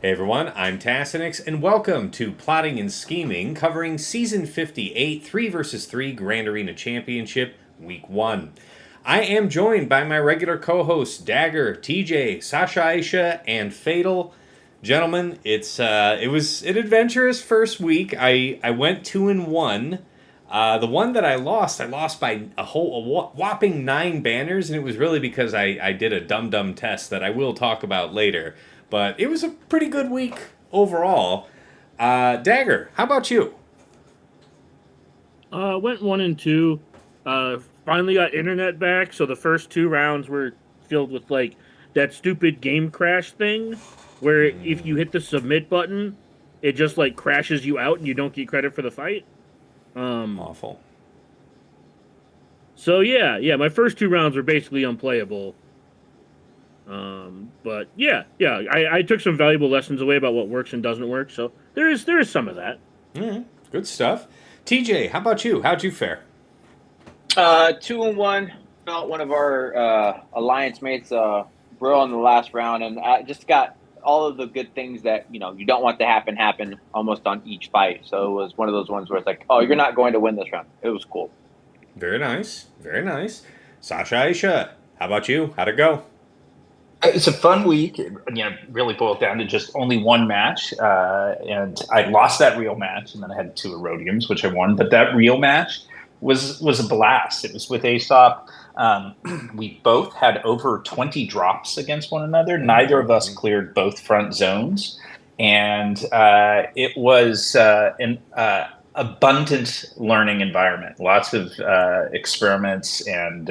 Hey everyone, I'm Tassinix, and welcome to Plotting and Scheming, covering Season 58, 3 vs 3 Grand Arena Championship, Week 1. I am joined by my regular co-hosts, Dagger, TJ, Sasha Aisha, and Fatal. Gentlemen, it was an adventurous first week. I went 2-1. The one that I lost by a whopping 9 banners, and it was really because I did a dumb test that I will talk about later. But it was a pretty good week overall. Dagger, how about you? Went 1 and 2. Finally got internet back, so the first 2 rounds were filled with like that stupid game crash thing, where if you hit the submit button, it just like crashes you out and you don't get credit for the fight. Um, Awful. so yeah, my first 2 rounds were basically unplayable. But yeah, I took some valuable lessons away about what works and doesn't work. So there is some of that. Good stuff. TJ, how about you? How'd you fare? 2-1. Felt one of our alliance mates bro in the last round, and I just got all of the good things that you don't want to happen almost on each fight. So it was one of those ones where it's like, oh, you're not going to win this round. It was cool. Very nice. Very nice. Sasha Aisha, how about you? How'd it go? It's a fun week. Really boiled down to just only one match, and I lost that real match, and then I had 2 Erodiums, which I won. But that real match was a blast. It was with Aesop. We both had over 20 drops against one another. Neither of us cleared both front zones, and it was an abundant learning environment. Lots of experiments, and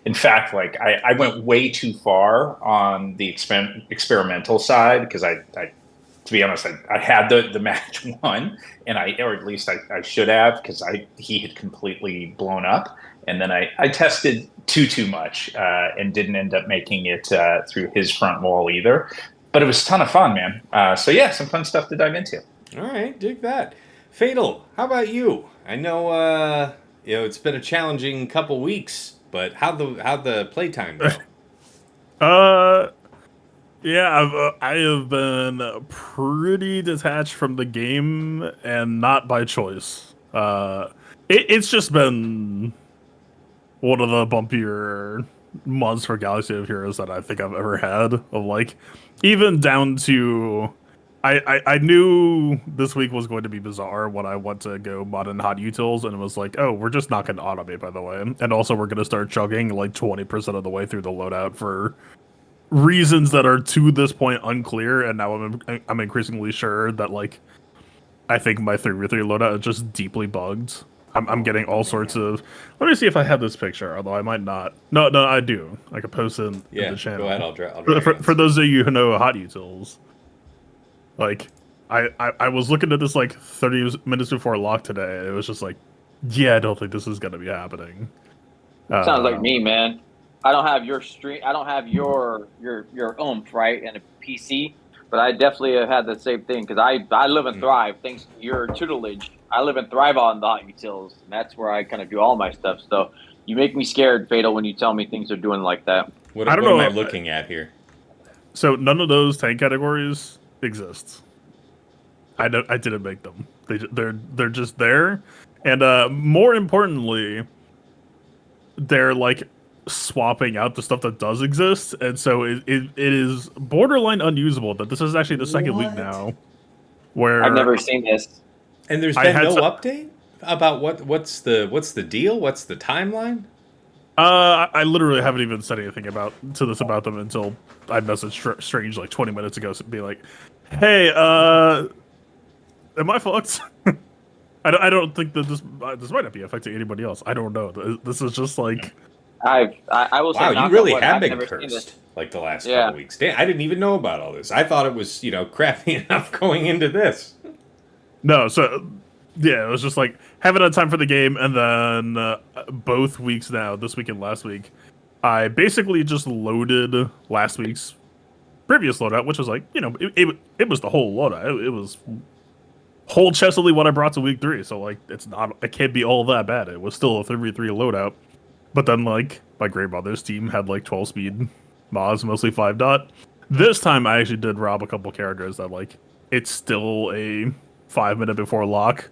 in fact, like I went way too far on the experimental side because to be honest, I had the match won, and or at least I should have, because he had completely blown up, and then I tested too much and didn't end up making it through his front wall either. But it was a ton of fun, man. So yeah, some fun stuff to dive into. All right, dig that. Fatal, how about you? I know, it's been a challenging couple weeks, but how'd the playtime go? Yeah, I have been pretty detached from the game, and not by choice. It's just been one of the bumpier months for Galaxy of Heroes that I think I've ever had. Of like, even down to, I knew this week was going to be bizarre when I went to go mod in hot utils, and it was like, oh, we're just not going to automate, by the way, and also we're going to start chugging like 20% of the way through the loadout for reasons that are to this point unclear, and now I'm increasingly sure that like I think my 3v3 loadout is just deeply bugged. I'm getting all sorts of. Let me see if I have this picture, although I might not. No, I do. I could post it in the channel. Go ahead. I'll For those of you who know hot utils, like I was looking at this like 30 minutes before lock today, and it was just like, yeah, I don't think this is gonna be happening. Sounds like me, man. I don't have your stream. I don't have your oomph, right, and a PC. But I definitely have had the same thing, because I live and thrive thanks to your tutelage. I live and thrive on the hot utils, and that's where I kind of do all my stuff. So you make me scared, Fatal, when you tell me things are doing like that. What am I looking at here? So none of those tank categories exist. I didn't make them. They're just there, and more importantly, they're like swapping out the stuff that does exist, and so it is borderline unusable. That this is actually the second week now where I've never seen this. And there's been no update about what's the deal? What's the timeline? I literally haven't even said anything about them until I messaged Strange like 20 minutes ago, be like, "Hey, am I fucked?" I don't think that this might not be affecting anybody else. I don't know. This is just like. I will say. Wow, you really have been cursed like the last couple weeks. Damn, I didn't even know about all this. I thought it was crappy enough going into this. No, so yeah, it was just like haven't had time for the game, and then both weeks now, this week and last week, I basically just loaded last week's previous loadout, which was like it was the whole loadout. It was whole chestly what I brought to week 3. So like it can't be all that bad. It was still a 3v3 loadout. But then, like, my grandmother's team had, like, 12-speed mods, mostly 5 dot. This time I actually did rob a couple characters that like it's still a 5 minute before lock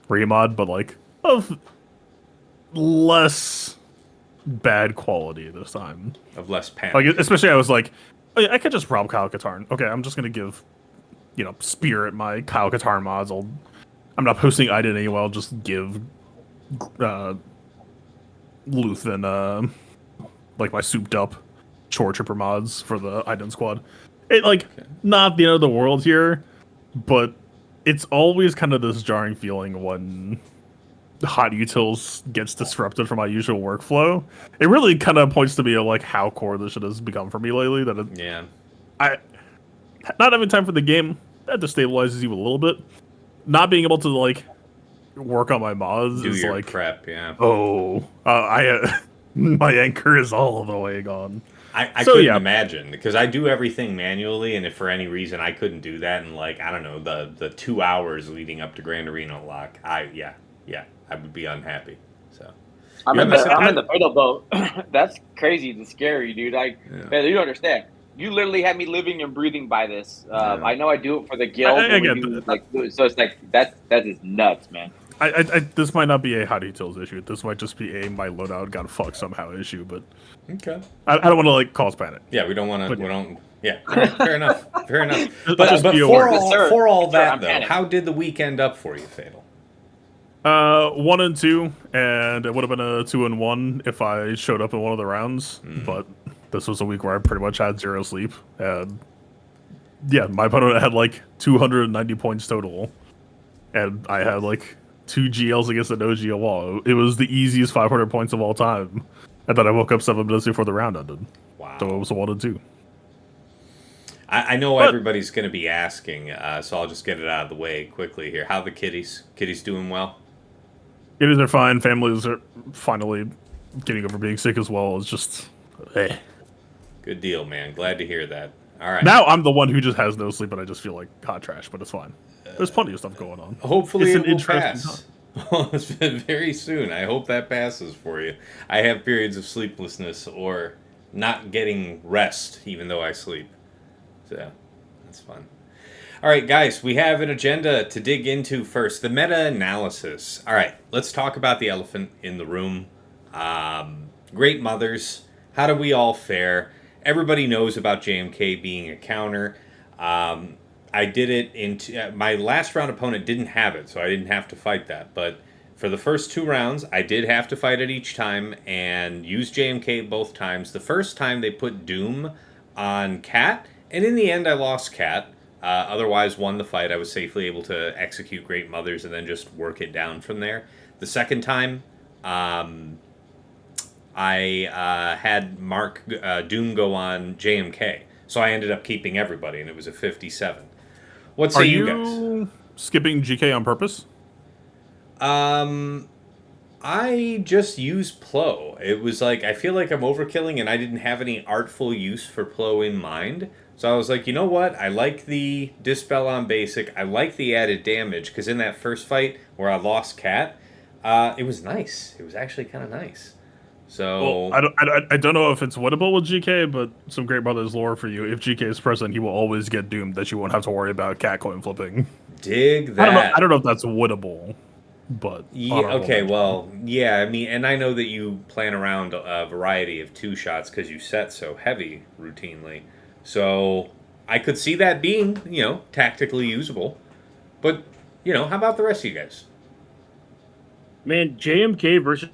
remod, but like of less bad quality this time. Of less panic. Like especially I was like, oh, yeah, I could just rob Kyle Katarn. Okay, I'm just gonna give, Spirit my Kyle Katarn mods. I'm not posting Iden anyway. I'll just give Luthen like my souped up Chore Tripper mods for the Iden squad. Not the end of the world here, but it's always kind of this jarring feeling when hot utils gets disrupted from my usual workflow. It really kind of points to me of like how core this shit has become for me lately. I not having time for the game, that destabilizes you a little bit. Not being able to like work on my mods Do is your like prep, yeah. My anchor is all the way gone. I couldn't imagine, because I do everything manually, and if for any reason I couldn't do that in like, I don't know, the 2 hours leading up to Grand Arena lock, I would be unhappy. So I'm in the fatal boat. That's crazy and scary, dude. Man, you don't understand. You literally had me living and breathing by this. I know I do it for the guild. So it's like that is nuts, man. This might not be a hot utils issue. This might just be my loadout got fucked somehow issue. But okay, I don't want to like cause panic. Yeah, we don't want to. We don't. Yeah, fair enough. Fair enough. But for all that though, how did the week end up for you, Fatal? 1 and 2, and it would have been a 2 and 1 if I showed up in one of the rounds. But this was a week where I pretty much had 0 sleep, and yeah, my opponent had like 290 points total, and I had like 2 GLs against an OG wall. It was the easiest 500 points of all time, and then I woke up 7 minutes before the round ended. Wow! So it was a 1 and 2. I know everybody's going to be asking, so I'll just get it out of the way quickly here. How are the kitties? Kitties doing well? Kitties are fine. Families are finally getting over being sick as well. It's just, Good deal, man. Glad to hear that. All right. Now I'm the one who just has no sleep, and I just feel like hot trash. But it's fine. There's plenty of stuff going on. Hopefully it will pass. It's been very soon. I hope that passes for you. I have periods of sleeplessness or not getting rest, even though I sleep. So that's fun. All right, guys, we have an agenda to dig into first. The meta-analysis. All right, let's talk about the elephant in the room. Great mothers. How do we all fare? Everybody knows about JMK being a counter. I did it into my last round opponent didn't have it, so I didn't have to fight that. But for the first 2 rounds, I did have to fight it each time and use JMK both times. The first time they put Doom on Cat, and in the end I lost Cat. Otherwise, won the fight. I was safely able to execute Great Mothers and then just work it down from there. The second time, I had Mark Doom go on JMK, so I ended up keeping everybody, and it was a 57. What say you guys? Are you skipping GK on purpose? I just use Plo. It was like, I feel like I'm overkilling, and I didn't have any artful use for Plo in mind. So I was like, you know what? I like the Dispel on basic. I like the added damage, because in that first fight where I lost Cat, it was nice. It was actually kind of nice. So well, I don't know if it's winnable with GK, but some Great Brothers lore for you. If GK is present, he will always get doomed. That you won't have to worry about Cat coin flipping. Dig that. I don't know if that's winnable, but yeah. Okay. Well, yeah. I mean, and I know that you plan around a variety of 2 shots because you set so heavy routinely. So I could see that being, tactically usable. But, how about the rest of you guys? Man, JMK versus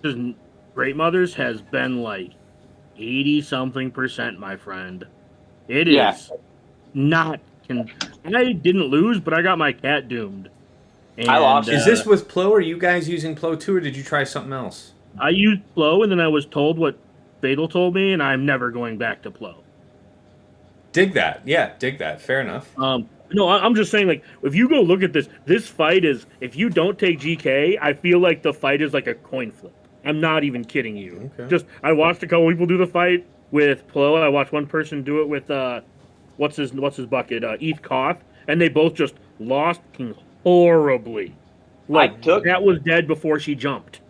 Great Mothers has been like 80-something%, my friend. It is not. I didn't lose, but I got my cat doomed. And, I lost. Is this with Plo? Are you guys using Plo too, or did you try something else? I used Plo, and then I was told what Fatal told me, and I'm never going back to Plo. Dig that. Yeah, dig that. Fair enough. No, I'm just saying, like, if you go look at this fight is, if you don't take GK, I feel like the fight is like a coin flip. I'm not even kidding you. Okay. Just, I watched a couple people do the fight with Plo. I watched one person do it with, what's his bucket? Eth Koth. And they both just lost horribly. Like, that was dead before she jumped.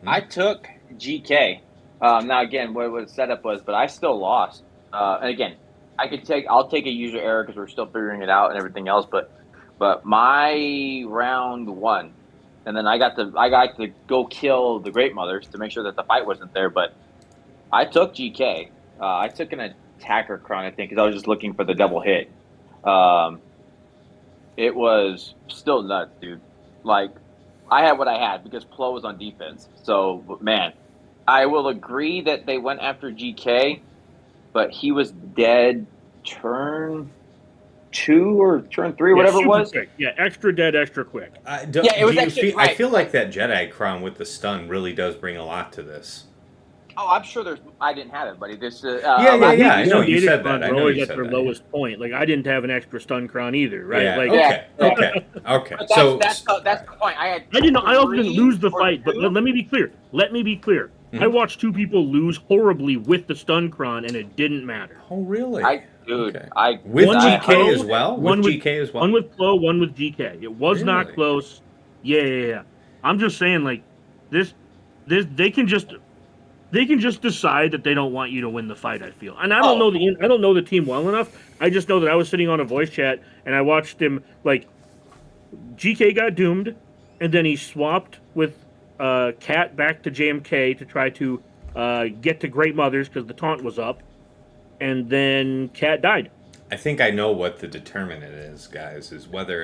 I took GK. Now, again, what the setup was, but I still lost. And again, I'll take a user error because we're still figuring it out and everything else. But my round one, and then I got to go kill the Great Mothers to make sure that the fight wasn't there. But I took GK. I took an attacker crown, I think, because I was just looking for the double hit. It was still nuts, dude. Like, I had what I had because Plo was on defense. So, man, I will agree that they went after GK, but he was dead turn 2 or turn 3, whatever it super was. quick. Yeah, extra dead, extra quick. It was actually I right. feel like that Jedi crown with the stun really does bring a lot to this. Oh, I'm sure I didn't have it, buddy. This. Yeah. I know you said that. I know always you at said their that. lowest point. Like I didn't have an extra stun crown either, right? Yeah. Like, Okay. But So that's the point. I didn't. I also didn't 3 lose the or fight, but 2. let me be clear. I watched 2 people lose horribly with the stun crown, and it didn't matter. Oh, really? With GK as well. One with GK as well. One with Flo, one with GK. It was not close. Yeah. I'm just saying, like this. They can just decide that they don't want you to win the fight. I feel, and I don't know the team well enough. I just know that I was sitting on a voice chat and I watched him. Like GK got doomed, and then he swapped with Cat back to JMK to try to get to Great Mothers because the taunt was up, and then Cat died. I think I know what the determinant is, guys. Is whether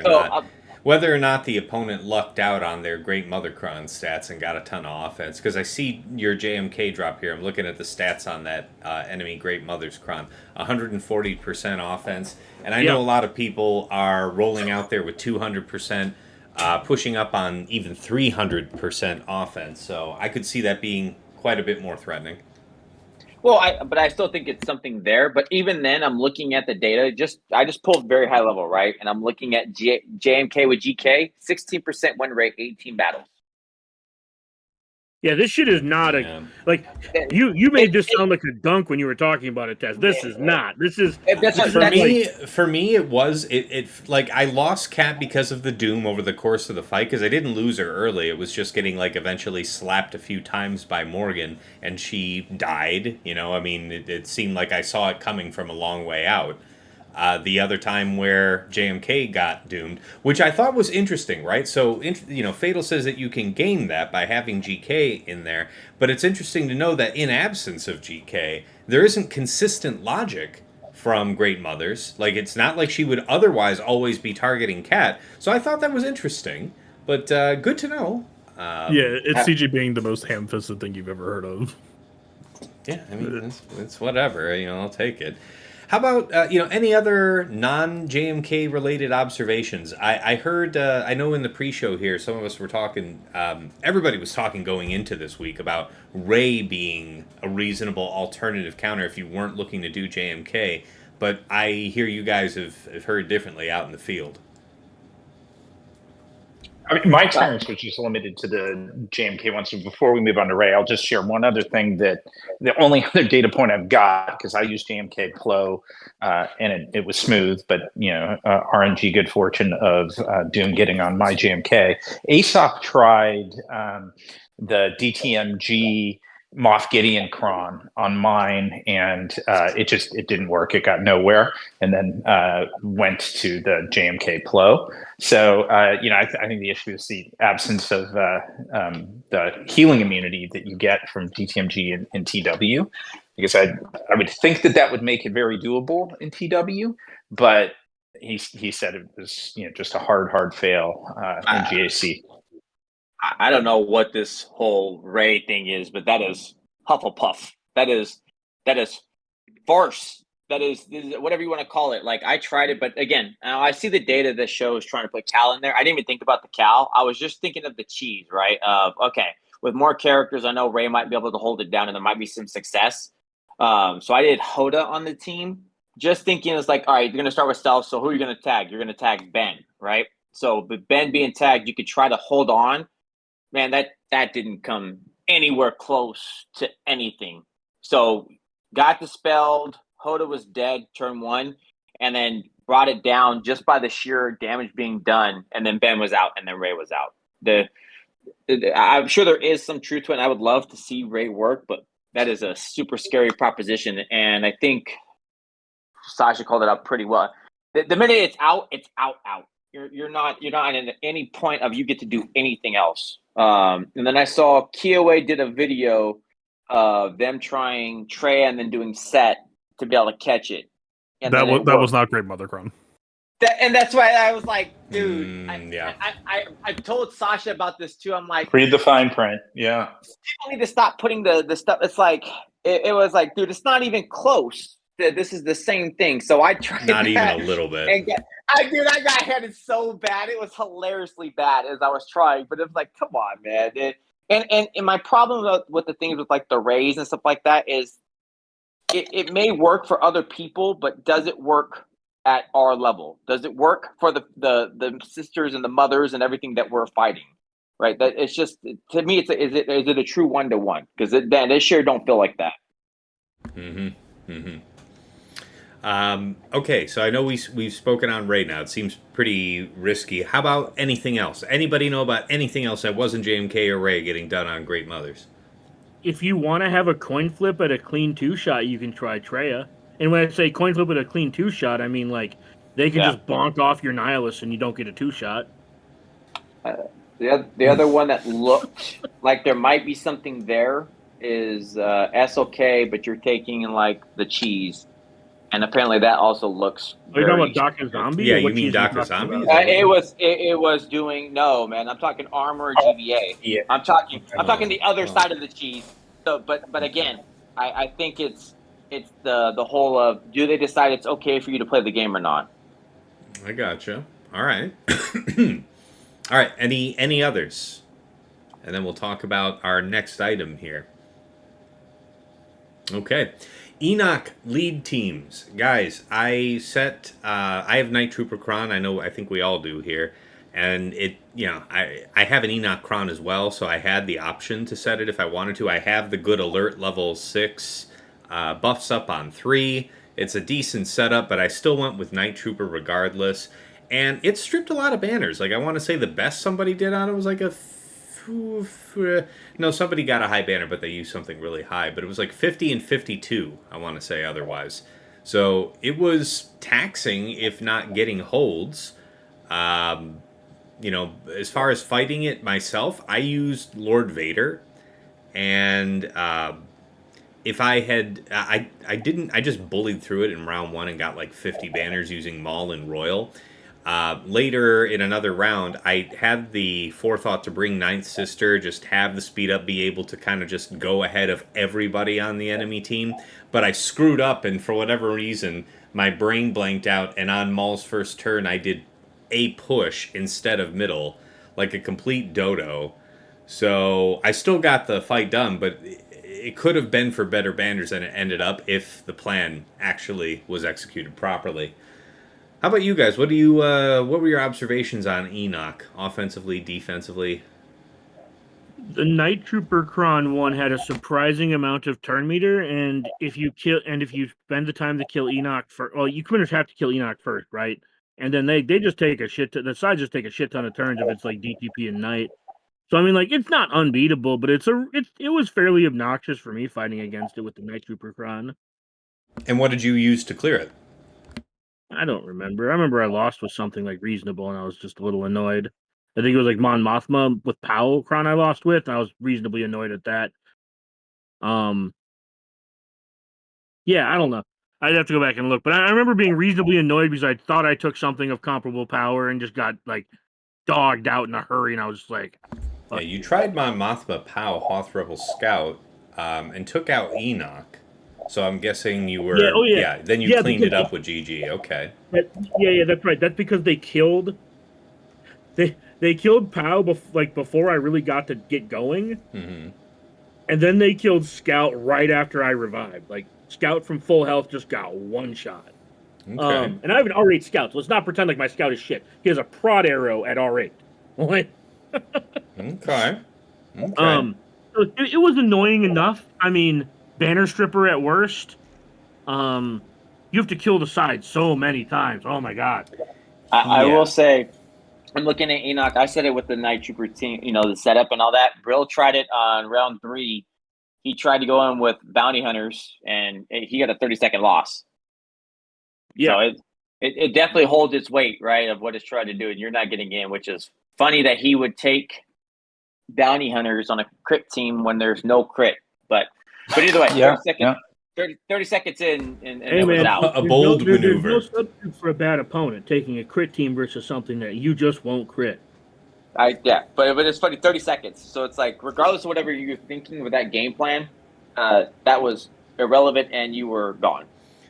or not the opponent lucked out on their Great Mothercron stats and got a ton of offense. Because I see your JMK drop here. I'm looking at the stats on that enemy Great Mother's Cron. 140% offense. And I know a lot of people are rolling out there with 200%, pushing up on even 300% offense. So I could see that being quite a bit more threatening. Well, but I still think it's something there. But even then, I'm looking at the data. I just pulled very high level, right? And I'm looking at JMK with GK, 16% win rate, 18 battles. Yeah, this shit is not like you made this sound like a dunk when you were talking about it, Tess. This is not. This is for me. It was like I lost Kat because of the doom over the course of the fight because I didn't lose her early. It was just getting like eventually slapped a few times by Morgan and she died. You know, I mean, it seemed like I saw it coming from a long way out. The other time where JMK got doomed, which I thought was interesting, right? So, Fatal says that you can gain that by having GK in there, but it's interesting to know that in absence of GK, there isn't consistent logic from Great Mothers. Like, it's not like she would otherwise always be targeting Cat. So I thought that was interesting, but good to know. It's CG being the most ham-fisted thing you've ever heard of. Yeah, I mean, it's whatever. I'll take it. How about, any other non-JMK related observations? I heard, I know in the pre-show here, some of us were talking, everybody was talking going into this week about Rey being a reasonable alternative counter if you weren't looking to do JMK, but I hear you guys have heard differently out in the field. I mean, my experience was just limited to the JMK one. So before we move on to Ray, I'll just share one other thing that the only other data point I've got, because I used JMK Plo and it was smooth, but, RNG good fortune of Doom getting on my JMK. Aesop tried the DTMG Moff Gideon Cron on mine, and it didn't work. It got nowhere, and then went to the JMK Plo. So I think the issue is the absence of the healing immunity that you get from DTMG in TW, because I would think that would make it very doable in TW, but he said it was just a hard fail in GAC. I don't know what this whole Ray thing is, but that is Hufflepuff. That is farce. That is whatever you want to call it. Like, I tried it, but again, I see the data that shows trying to put Cal in there. I didn't even think about the Cal. I was just thinking of the cheese, right? Okay, with more characters, I know Ray might be able to hold it down, and there might be some success. So I did Hoda on the team, just thinking it's like, all right, you're going to start with stealth, so who are you going to tag? You're going to tag Ben, right? So with Ben being tagged, you could try to hold on. Man, that didn't come anywhere close to anything. So got dispelled. Hoda was dead turn 1, and then brought it down just by the sheer damage being done. And then Ben was out, and then Ray was out. I'm sure there is some truth to it, and I would love to see Ray work, but that is a super scary proposition. And I think Sasha called it out pretty well. The minute it's out, out. You're not in any point of you get to do anything else. And then I saw Kiowa did a video of them trying Trey and then doing set to be able to catch it. And that was not great, Mothercron. And that's why I was like, dude, yeah. I told Sasha about this too. I'm like, Read the fine print. Yeah. people need to stop putting the stuff. It's like, it was like, dude, it's not even close. This is the same thing. So I tried Not even a little bit. And I got headed so bad. It was hilariously bad as I was trying. But it was like, come on, man. And my problem with the things with like the rays and stuff like that is it may work for other people, but does it work at our level? Does it work for the sisters and the mothers and everything that we're fighting? Right. That it's just, to me, is it a true 1-to-1? Because then it sure don't feel like that. Okay, so I know we've spoken on Ray now. It seems pretty risky. How about anything else? Anybody know about anything else that wasn't JMK or Ray getting done on Great Mothers? If you want to have a coin flip at a clean 2-shot, you can try Treya. And when I say coin flip at a clean 2-shot, I mean like they can just bonk off your Nihilus and you don't get a 2-shot. The other one that looked like there might be something there is SOK, but you're taking like the cheese. And apparently that also looks. Are you talking about Daka Zombie? Yeah, you mean Daka Zombie? It was doing no, man. I'm talking armor GBA. Yeah. I'm talking the other side of the cheese. So, but again, I think it's the whole of, do they decide it's okay for you to play the game or not? I gotcha. All right. All right. Any others? And then we'll talk about our next item here. Okay. Enoch lead teams. Guys, I have Night Trooper Kron. I think we all do here. And I have an Enoch Kron as well, so I had the option to set it if I wanted to. I have the good alert level 6, buffs up on 3. It's a decent setup, but I still went with Night Trooper regardless. And it stripped a lot of banners. Like, I want to say the best somebody did on it was like no, somebody got a high banner, but they used something really high. But it was like 50 and 52, I want to say otherwise. So it was taxing, if not getting holds. As far as fighting it myself, I used Lord Vader. And if I had... I just bullied through it in round 1 and got like 50 banners using Maul and Royal. Later in another round, I had the forethought to bring Ninth Sister, just have the speed up, be able to kind of just go ahead of everybody on the enemy team. But I screwed up, and for whatever reason, my brain blanked out, and on Maul's first turn, I did a push instead of middle, like a complete dodo. So I still got the fight done, but it could have been for better banners than it ended up if the plan actually was executed properly. How about you guys? What were your observations on Enoch, offensively, defensively? The Night Trooper Kron one had a surprising amount of turn meter, and if you spend the time to kill Enoch first, well, you pretty much have to kill Enoch first, right? And then they just take a shit. The sides just take a shit ton of turns if it's like DTP and Night. So I mean, like, it's not unbeatable, but it was fairly obnoxious for me fighting against it with the Night Trooper Kron. And what did you use to clear it? I don't remember. I remember I lost with something like reasonable, and I was just a little annoyed. I think it was like Mon Mothma with Powell Kron I lost with, and I was reasonably annoyed at that. Yeah, I don't know. I'd have to go back and look, but I remember being reasonably annoyed because I thought I took something of comparable power and just got like dogged out in a hurry, and I was just like, yeah, you tried Mon Mothma Pow Hoth Rebel Scout and took out Enoch. So I'm guessing you were... then you cleaned it up with GG. Okay. That's right. That's because they killed... They killed Pow before I really got to get going. Mm-hmm. And then they killed Scout right after I revived. Like, Scout from full health just got one shot. Okay. And I have an R8 Scout, so let's not pretend like my Scout is shit. He has a prod arrow at R8. Okay. So it was annoying enough. I mean... Banner Stripper at worst. You have to kill the side so many times. Oh my god. I will say, I'm looking at Enoch. I said it with the Night Trooper team, the setup and all that. Brill tried it on round 3. He tried to go in with bounty hunters, and he got a 30-second loss. Yeah. So it definitely holds its weight, right, of what it's trying to do, and you're not getting in, which is funny that he would take bounty hunters on a crit team when there's no crit. But either way, 30 seconds in, and Hey it was man, out. A bold there's maneuver. no substitute for a bad opponent taking a crit team versus something that you just won't crit. But it's funny, 30 seconds. So it's like, regardless of whatever you're thinking with that game plan, that was irrelevant, and you were gone.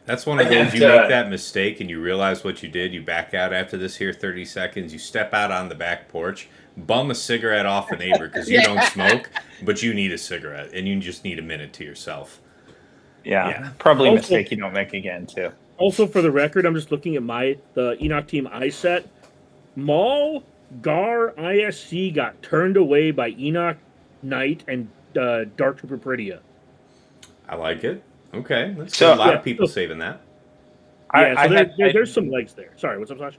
That's one of those, you make that mistake and you realize what you did. You back out after this here 30 seconds. You step out on the back porch, bum a cigarette off the neighbor because you don't smoke, but you need a cigarette and you just need a minute to yourself. Yeah. Probably a mistake you don't make again, too. Also, for the record, I'm just looking at the Enoch team I set. Maul, Gar, ISC got turned away by Enoch, Knight, and Dark Trooper Pridia. I like it. Okay. That's a lot of people saving that. Yeah, there's some legs there. Sorry, what's up, Sasha?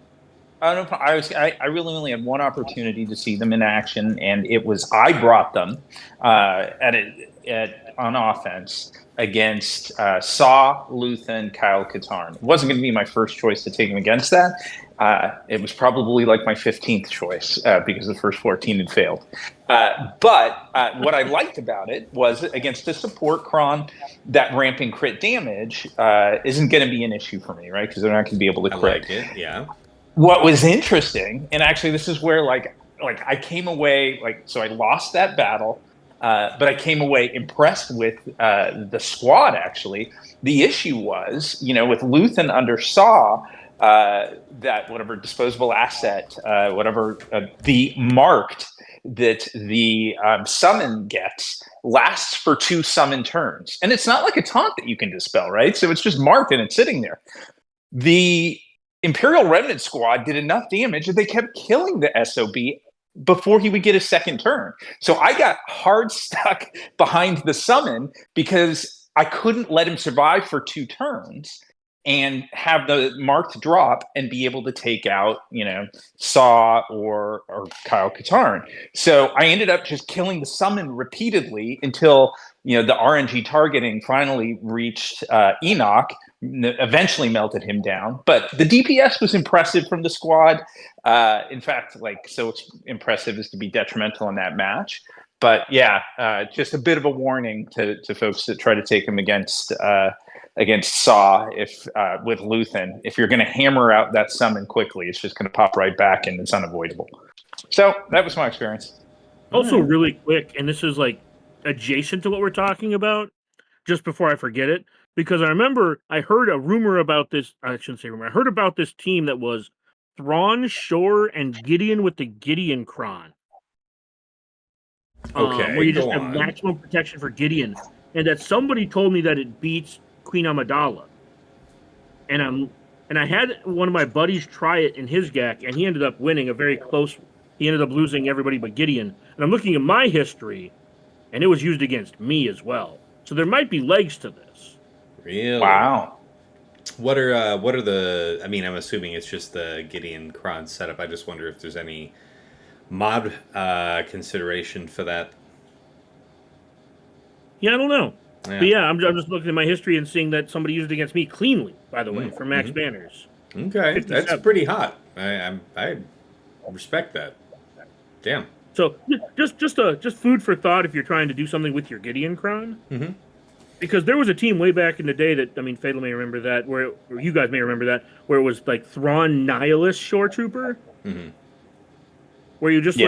I really only had one opportunity to see them in action, and it was I brought them on offense against Saw, Luthen, Kyle Katarn. It wasn't going to be my first choice to take him against that. It was probably like my 15th choice because the first 14 had failed. But what I liked about it was against a support cron, that ramping crit damage isn't going to be an issue for me, right? Because they're not going to be able to crit. I like it, yeah. What was interesting, and actually this is where like I came away, so I lost that battle, but I came away impressed with the squad, actually. The issue was, with Luthen under Saw, that whatever disposable asset, the marked that the summon gets lasts for 2 summon turns. And it's not like a taunt that you can dispel, right? So it's just marked and it's sitting there. The Imperial Remnant squad did enough damage that they kept killing the SOB before he would get a second turn. So I got hard stuck behind the summon because I couldn't let him survive for 2 turns and have the marked drop and be able to take out, Saw or Kyle Katarn. So I ended up just killing the summon repeatedly until, the RNG targeting finally reached Enoch, eventually melted him down. But the DPS was impressive from the squad. In fact, so impressive as to be detrimental in that match. But yeah, just a bit of a warning to folks that try to take him against Saw with Luthen. If you're going to hammer out that summon quickly, it's just going to pop right back and it's unavoidable. So that was my experience. Also, really quick, and this is adjacent to what we're talking about, just before I forget it, because I remember I heard a rumor about this. I shouldn't say rumor. I heard about this team that was Thrawn, Shore, and Gideon with the Gideon Cron. Okay, where you just have maximum protection for Gideon, and that somebody told me that it beats Queen Amidala. And I had one of my buddies try it in his GAC, and he ended up winning a very close. He ended up losing everybody but Gideon. And I'm looking at my history, and it was used against me as well. So there might be legs to this. Really? Wow. What are the? I mean, I'm assuming it's just the Gideon Cron setup. I just wonder if there's any mod consideration for that. Yeah, I don't know. Yeah. But yeah, I'm just looking at my history and seeing that somebody used it against me cleanly, by the way, for max banners. Okay, 57. That's pretty hot. I respect that. Damn. So just food for thought if you're trying to do something with your Gideon Cron. Mm-hmm. Because there was a team way back in the day that, Fatal may remember that, or you guys may remember that, where it was Thrawn Nihilist Shore Trooper. Mm-hmm. Where you just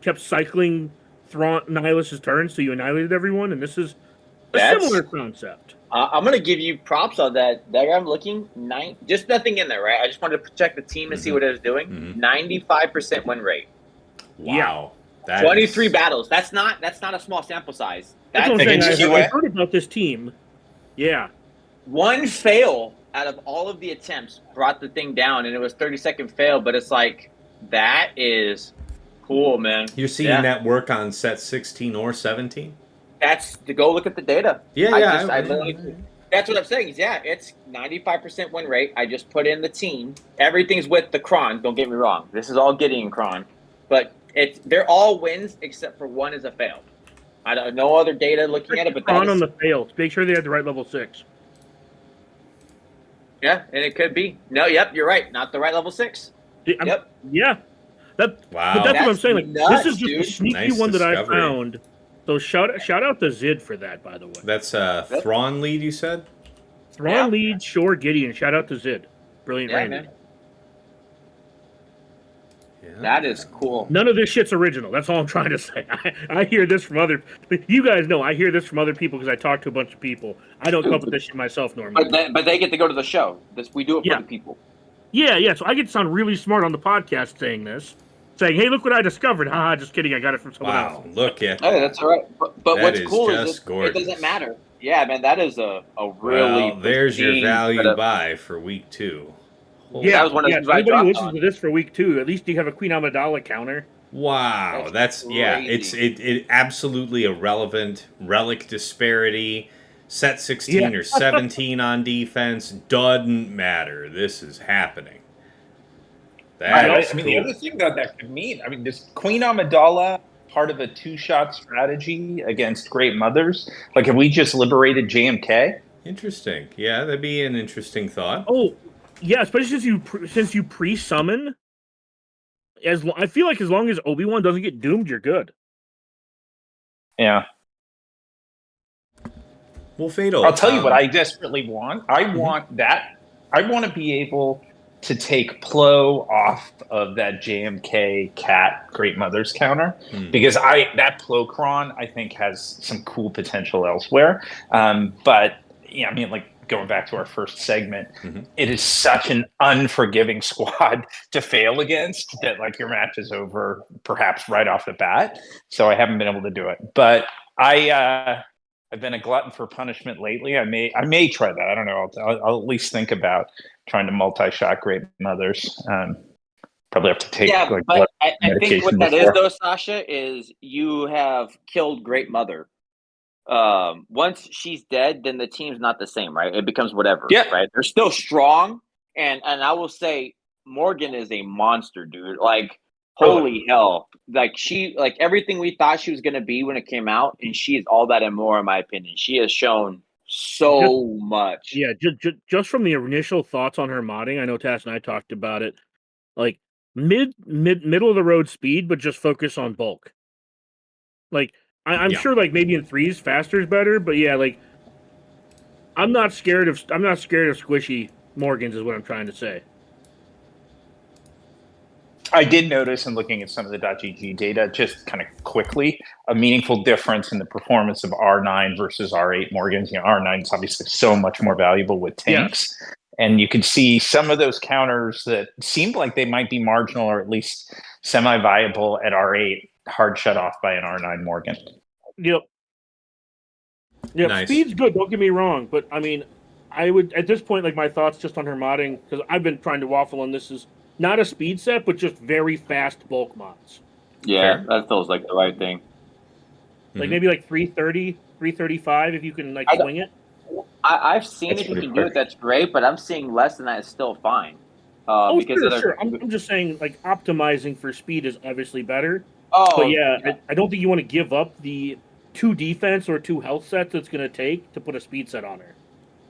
kept cycling Thrawn Nihilist's turns, so you annihilated everyone, and this is a similar concept. I'm going to give you props on that. I'm looking, just nothing in there, right? I just wanted to check the team and see what it was doing. 95% win rate. Wow. Yeah. 23 battles. That's not a small sample size. That's what I'm saying. I heard about this team. Yeah. One fail out of all of the attempts brought the thing down, and it was 30-second fail, but it's that is cool, man. You're seeing that work on set 16 or 17? That's to go look at the data. Yeah, that's what I'm saying. It's 95% win rate. I just put in the team. Everything's with the Cron. Don't get me wrong. This is all Gideon Cron, but they're all wins except for one is a fail. I don't no other data looking at it, but Cron on the fails. Make sure they had the right level 6. Yeah, and it could be. No, yep, you're right. Not the right level 6. Yep. Yeah. But Wow. that's what I'm saying. Like, nuts, this is just dude. a sneaky Nice one that I discovery. found. So shout out to Zid for that, by the way. That's Thrawn lead, you said? Thrawn lead, Shore, Gideon. Shout out to Zid. Brilliant Yeah, Randy. man. Yeah. That is cool. None of this shit's original. That's all I'm trying to say. I hear this from other. You guys know I hear this from other people because I talk to a bunch of people. I don't come up with this shit myself normally. But they get to go to the show. We do it for the people. Yeah. So I get to sound really smart on the podcast saying this, saying, "Hey, look what I discovered." Haha, just kidding. I got it from someone else. Wow, look at Hey, that's all right. But That what's is cool just is it gorgeous. doesn't matter. Yeah, man, that is a really. Well, there's your pristine value setup. buy for week 2. Yeah, That was one of the yeah. things So I anybody who dropped listens on. to this for week 2, at least you have a Queen Amidala counter. Wow, that's crazy. it absolutely a relevant relic disparity. Set 16 or 17 on defense doesn't matter. This is happening. That's I mean, cool. the other thing that could mean, I mean, this Queen Amidala part of a 2-shot strategy against Great Mothers. Like, have we just liberated JMK? Interesting. Yeah, that'd be an interesting thought. Oh, yeah, especially since you pre-summon. I feel like as long as Obi-Wan doesn't get doomed, you're good. Yeah. Well, Fatal. I'll tell you what I desperately want. I want that. I want to be able to take Plo off of that JMK Cat Great Mothers counter because that Plocron I think has some cool potential elsewhere. But yeah, I mean, like going back to our first segment, it is such an unforgiving squad to fail against that like your match is over perhaps right off the bat. So I haven't been able to do it, but I've been a glutton for punishment lately. I may try that. I don't know. I'll at least think about trying to multi-shot Great Mothers. Probably have to take but I think what that is before. though, Sasha, is you have killed Great Mother. Once she's dead, then the team's not the same, right? It becomes whatever. Yeah. Right. They're still strong, and I will say Morgan is a monster, dude. Like holy hell. Like everything we thought she was gonna be when it came out, and she is all that and more, in my opinion. She has shown so much. Yeah, just from the initial thoughts on her modding, I know Tass and I talked about it. Like middle of the road speed, but just focus on bulk. Like I'm sure, like maybe in 3s, faster is better, but yeah, like I'm not scared of squishy Morgans, is what I'm trying to say. I did notice in looking at some of the .gg data, just kind of quickly, a meaningful difference in the performance of R9 versus R8 Morgans. You know, R9 is obviously so much more valuable with tanks. Yeah. And you could see some of those counters that seemed like they might be marginal or at least semi-viable at R8, hard shut off by an R9 Morgan. Yep. Nice. Speed's good, don't get me wrong. But, I mean, I would, at this point, like my thoughts just on her modding, because I've been trying to waffle on this, is not a speed set, but just very fast bulk mods. Yeah, that feels like the right thing. Like maybe like 330, 335 if you can like swing it. I've seen if you can do it, that's great, but I'm seeing less than that is still fine. Sure. I'm just saying like optimizing for speed is obviously better. But yeah. I don't think you want to give up the 2 defense or 2 health sets it's going to take to put a speed set on her.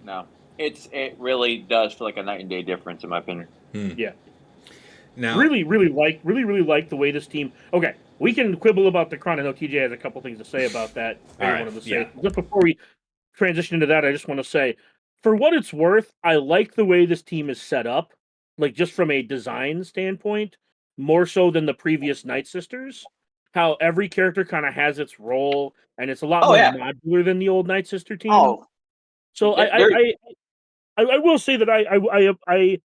No, it really does feel like a night and day difference in my opinion. Yeah. Now, really like the way this team. Okay, we can quibble about the Cron. I know TJ has a couple things to say about that. Just before we transition into that, I just want to say, for what it's worth, I like the way this team is set up, like just from a design standpoint, more so than the previous Night Sisters. How every character kind of has its role, and it's a lot more modular than the old Night Sister team. So I will say that I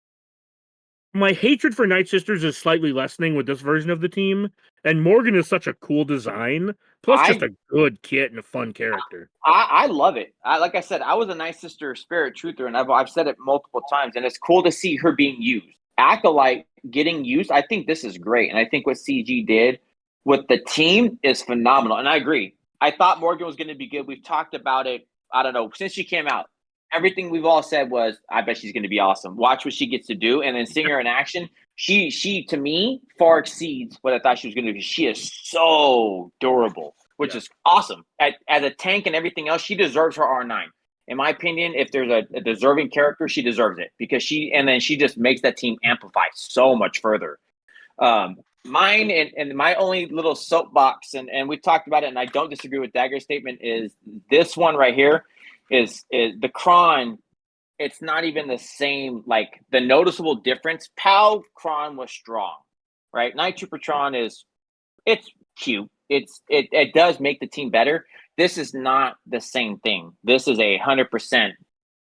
my hatred for Night Sisters is slightly lessening with this version of the team, and Morgan is such a cool design, plus just a good kit and a fun character. I love it. Like I said, I was a Night Sister Spirit Truther, and I've said it multiple times, and it's cool to see her being used. Acolyte getting used, I think this is great, and I think what CG did with the team is phenomenal, and I agree. I thought Morgan was going to be good. We've talked about it, I don't know, since she came out. Everything we've all said was, I bet she's going to be awesome. Watch what she gets to do. And then seeing her in action, she to me, far exceeds what I thought she was going to be. She is so durable, which is awesome. As a tank and everything else, she deserves her R9. in my opinion, if there's a deserving character, she deserves it because she just makes that team amplify so much further. Mine and my only little soapbox, and we talked about it, and I don't disagree with Dagger's statement, is this one right here is the Kron. It's not even the same, like the noticeable difference. POW Kron was strong, right? Night Trooper Tron it's cute. It does make the team better. This is not the same thing. This is 100%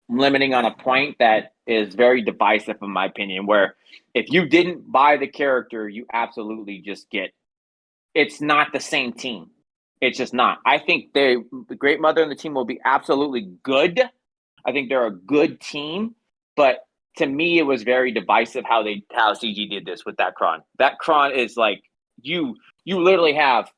limiting on a point that is very divisive, in my opinion, where if you didn't buy the character, you absolutely just get, it's not the same team. It's just not. I think the Great Mother and the team will be absolutely good. I think they're a good team, but to me, it was very divisive how CG did this with that Kron. That Kron is like, you literally have,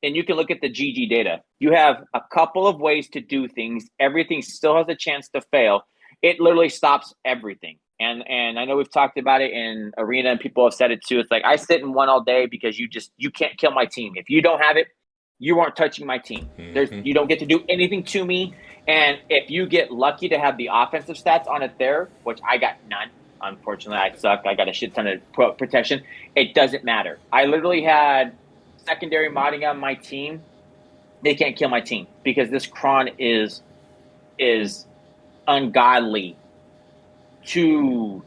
and you can look at the GG data. You have a couple of ways to do things. Everything still has a chance to fail. It literally stops everything. And I know we've talked about it in Arena, and people have said it too. It's like, I sit in one all day because you can't kill my team. If you don't have it, you aren't touching my team. You don't get to do anything to me. And if you get lucky to have the offensive stats on it there, which I got none, unfortunately, I suck. I got a shit ton of protection. It doesn't matter. I literally had secondary modding on my team. They can't kill my team because this Kron is ungodly, too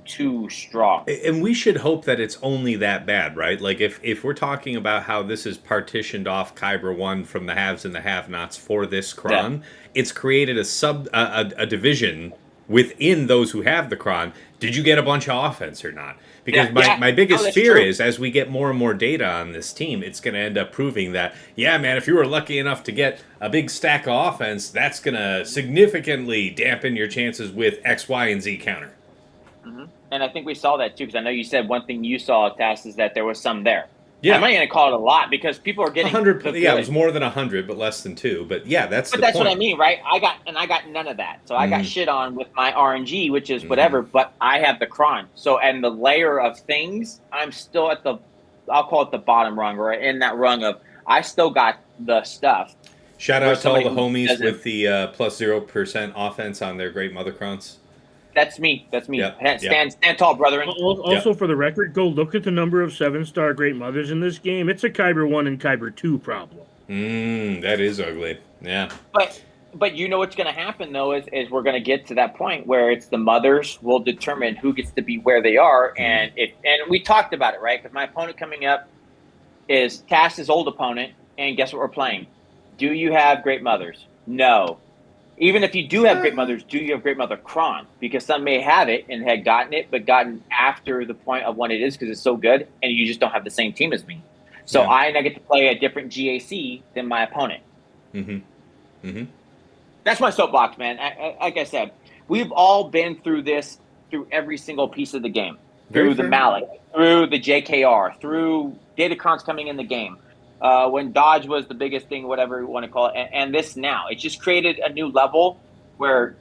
strong. And we should hope that it's only that bad, right? Like if we're talking about how this is partitioned off Kyber 1 from the haves and the have-nots for this Kron, it's created a division within those who have the Kron. Did you get a bunch of offense or not? Because my biggest fear is, as we get more and more data on this team, it's going to end up proving that, yeah, man, if you were lucky enough to get a big stack of offense, that's going to significantly dampen your chances with X, Y, and Z counter. Mm-hmm. And I think we saw that too, because I know you said one thing you saw, Tass, is that there was some there. Yeah. I'm not going to call it a lot because people are getting 100. Yeah, it was more than 100, but less than 2. But yeah, that's what I mean, right? I got none of that. So I got shit on with my RNG, which is whatever. But I have the Kron. So and the layer of things, I'm still at I'll call it the bottom rung, or in that rung of I still got the stuff. Shout out to all the homies with the plus 0% offense on their Great Mother Krons. That's me. Yep. Stand tall, brethren. Also, for the record, go look at the number of 7-star Great Mothers in this game. It's a Kyber 1 and Kyber 2 problem. That is ugly. Yeah. But you know what's going to happen, though, is we're going to get to that point where it's the mothers will determine who gets to be where they are. And we talked about it, right? Because my opponent coming up is Cass's old opponent. And guess what we're playing? Do you have Great Mothers? No. Even if you do have Great Mothers, do you have Great Mother Kron? Because some may have it and had gotten it, but gotten after the point of when it is because it's so good, and you just don't have the same team as me. So I get to play a different GAC than my opponent. That's my soapbox, man. Like I said, we've all been through this, through every single piece of the game. Through the Malik, through the JKR, through Datacrons coming in the game. When Dodge was the biggest thing, whatever you want to call it, and this now. It just created a new level where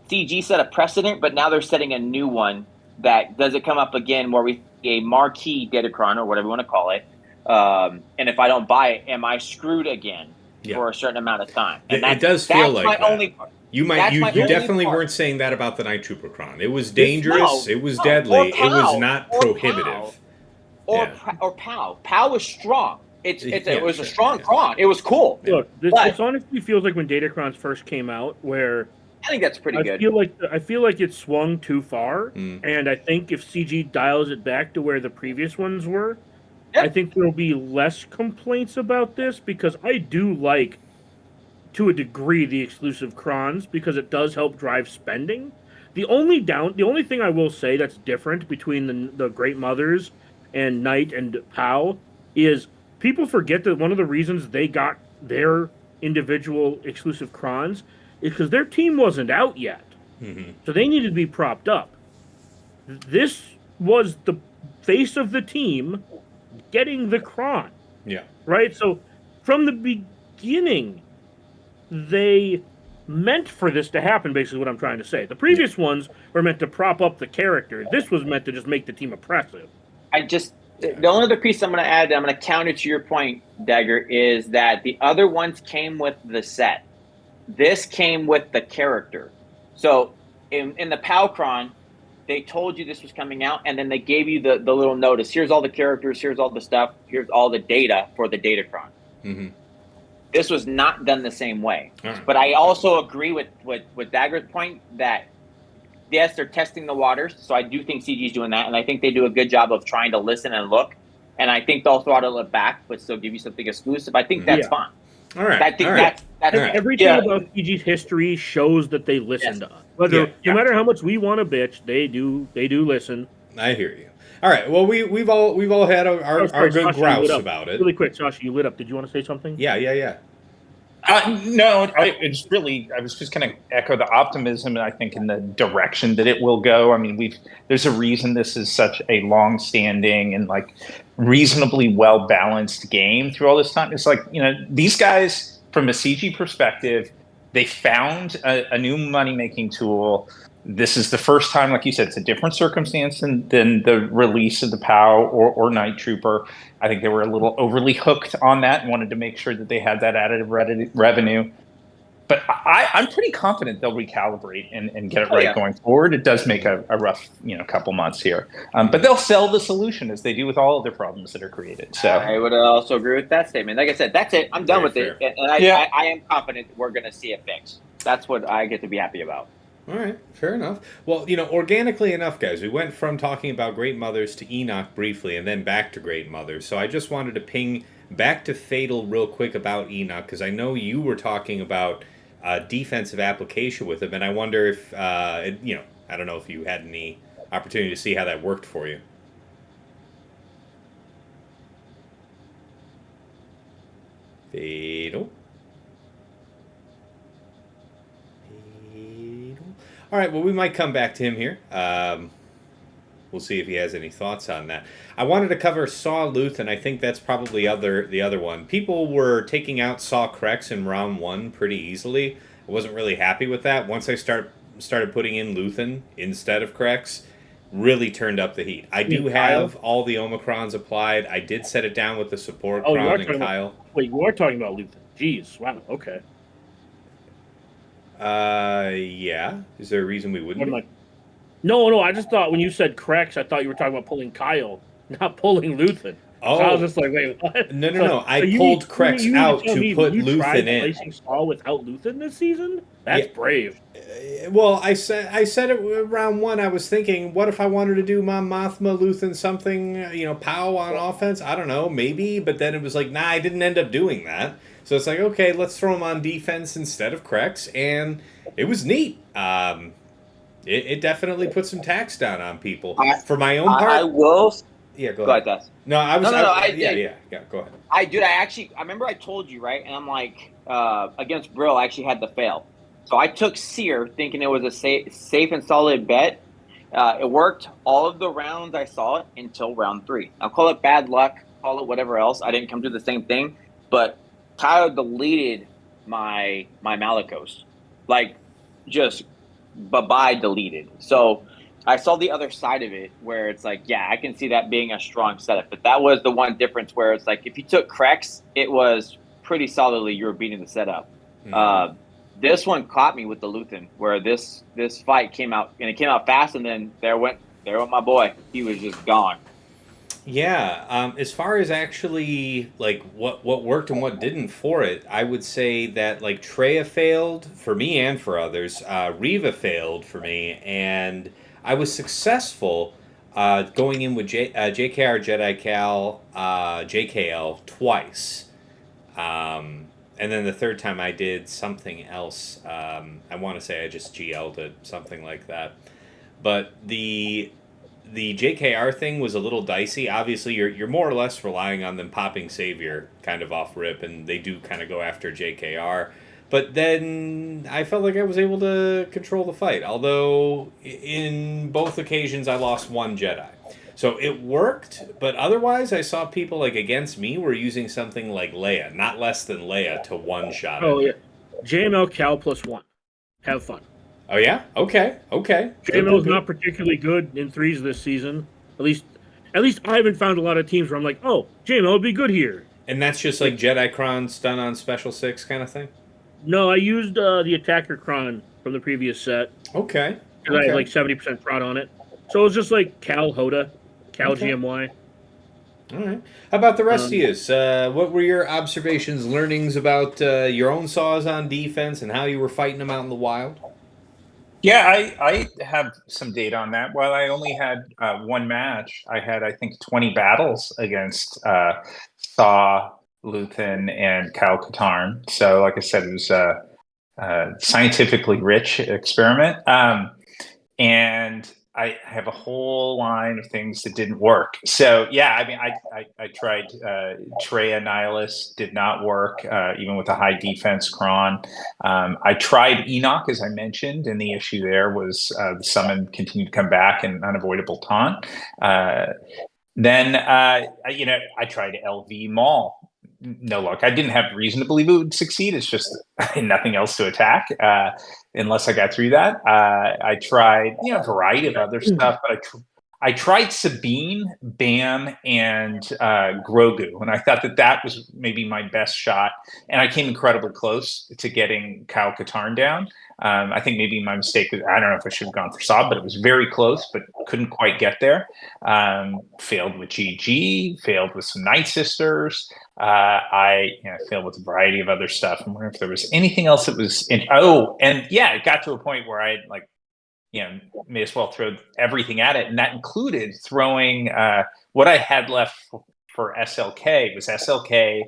CG set a precedent, but now they're setting a new one that doesn't come up again, where we a marquee Datacron or whatever you want to call it. And if I don't buy it, am I screwed again for a certain amount of time? And it does feel like that. Only part. You definitely weren't saying that about the Night Trooper Kron. It was dangerous. It was deadly. It was not prohibitive. Or POW. POW was strong. It was a strong Kron. It was cool. Look, this honestly feels like when Datacrons first came out, where I think that's pretty good. I feel like it swung too far, and I think if CG dials it back to where the previous ones were, I think there'll be less complaints about this, because I do like, to a degree, the exclusive Krons, because it does help drive spending. The only thing I will say that's different between the Great Mothers and Knight and POW is people forget that one of the reasons they got their individual exclusive Krons is because their team wasn't out yet. So they needed to be propped up. This was the face of the team getting the Kron. Yeah. Right? So from the beginning, they meant for this to happen, basically what I'm trying to say. The previous ones were meant to prop up the character. This was meant to just make the team oppressive. The only other piece I'm going to add, I'm going to counter to your point, Dagger, is that the other ones came with the set. This came with the character. So in the Palcron, they told you this was coming out, and then they gave you the little notice. Here's all the characters. Here's all the stuff. Here's all the data for the Datacron. Mm-hmm. This was not done the same way. Right. But I also agree with Dagger's point that, yes, they're testing the waters. So I do think CG's doing that, and I think they do a good job of trying to listen and look. And I think they'll throttle it back, but still give you something exclusive. I think that's fine. All right. I think all right. that's all right. Everything about CG's history shows that they listen to us. No matter how much we want to bitch, they do listen. I hear you. All right. Well, we've all had our good Sasha, grouse about it. Really quick, Sasha, you lit up. Did you want to say something? Yeah. No, I was just going to echo the optimism, I think, in the direction that it will go. I mean, there's a reason this is such a long-standing and like reasonably well-balanced game through all this time. It's like, these guys, from a CG perspective, they found a new money-making tool. This is the first time, like you said, it's a different circumstance than the release of the POW or Night Trooper. I think they were a little overly hooked on that and wanted to make sure that they had that additive revenue. But I'm pretty confident they'll recalibrate and get it right going forward. It does make a rough, couple months here. But they'll sell the solution as they do with all other problems that are created. So I would also agree with that statement. Like I said, that's it. I'm done with fair. it. And I am confident we're going to see it fixed. That's what I get to be happy about. All right, fair enough. Well, organically enough, guys, we went from talking about Great Mothers to Enoch briefly and then back to Great Mothers. So I just wanted to ping back to Fatal real quick about Enoch, because I know you were talking about defensive application with him, and I wonder if, I don't know if you had any opportunity to see how that worked for you. Fatal. All right, well, we might come back to him here. We'll see if he has any thoughts on that. I wanted to cover Saw Luth, and I think that's probably the other one. People were taking out Saw Krex in round 1 pretty easily. I wasn't really happy with that. Once I started putting in Luthen instead of Krex, really turned up the heat. I do have all the Omicrons applied. I did set it down with the support Kron and Kyle. Wait, you are talking about Luthen. Jeez, wow, okay. Yeah. Is there a reason we wouldn't? No. I just thought when you said Krex, I thought you were talking about pulling Kyle, not pulling Luthen. Oh, so I was just like, wait, what? No. I pulled Krex out to put Luthen in. Placing Saul without Luthen this season? That's brave. Well, I said it round 1. I was thinking, what if I wanted to do Mon Mothma, Luthen, something, POW on offense? I don't know, maybe. But then it was like, nah, I didn't end up doing that. So it's like, okay, let's throw him on defense instead of Krex, and it was neat. It definitely put some tax down on people. For my own part, I will. Yeah, go ahead. Des. No, I was. No, yeah. Go ahead. I remember I told you, right? And I'm like, against Brill, I actually had to fail. So I took Seer, thinking it was a safe and solid bet. It worked all of the rounds I saw it until round 3. I'll call it bad luck, call it whatever else. I didn't come to the same thing, but Kyle deleted my Malicos, like just bye deleted. So I saw the other side of it where it's like, yeah, I can see that being a strong setup. But that was the one difference where it's like if you took Krex, it was pretty solidly you were beating the setup. Mm-hmm. This one caught me with the Luthen, where this fight came out, and it came out fast, and then there went my boy. He was just gone. Yeah, as far as actually like what worked and what didn't for it, I would say that like Treya failed for me and for others. Reva failed for me, and I was successful going in with JKR Jedi Cal JKL twice, and then the third time I did something else. I want to say I just GL'd it, something like that, but the JKR thing was a little dicey. Obviously, you're more or less relying on them popping Savior kind of off rip, and they do kind of go after JKR. But then I felt like I was able to control the fight, although in both occasions I lost one Jedi. So it worked, but otherwise I saw people like against me were using something like Leia, not less than Leia, to one-shot it. Oh, yeah. JML Cal +1. Have fun. Oh, yeah? Okay. JML's not particularly good in 3s this season. At least I haven't found a lot of teams where I'm like, oh, JML would be good here. And that's just like Jedi Cron stun on Special 6 kind of thing? No, I used the attacker Kron from the previous set Okay. because I had like Okay. 70% prod on it. So it was just like Cal Hoda, Cal Okay. GMY. All right. How about the rest of Um, you? What were your observations, learnings about your own saws on defense and how you were fighting them out in the wild? Yeah, I have some data on that. While I only had one match, I had, I think, 20 battles against Saw, Luthen, and Cal Katarn. So, like I said, it was a scientifically rich experiment. And I have a whole line of things that didn't work. So yeah, I mean, I tried Treya Nihilus, did not work, even with a high defense cron. I tried Enoch, as I mentioned, and the issue there was the summon continued to come back and unavoidable taunt. Then I tried LV Maul. No luck. I didn't have reason to believe it would succeed. It's just nothing else to attack unless I got through that. I tried a variety of other stuff, but I tried Sabine, Bam, and Grogu, and I thought that was maybe my best shot. And I came incredibly close to getting Kyle Katarn down. I think maybe my mistake was I don't know if I should have gone for Saab, but it was very close, but couldn't quite get there. Failed with GG, failed with some Night Sisters. I failed with a variety of other stuff. I'm wondering if there was anything else that was it got to a point where I may as well throw everything at it, and that included throwing what I had left for SLK was SLK,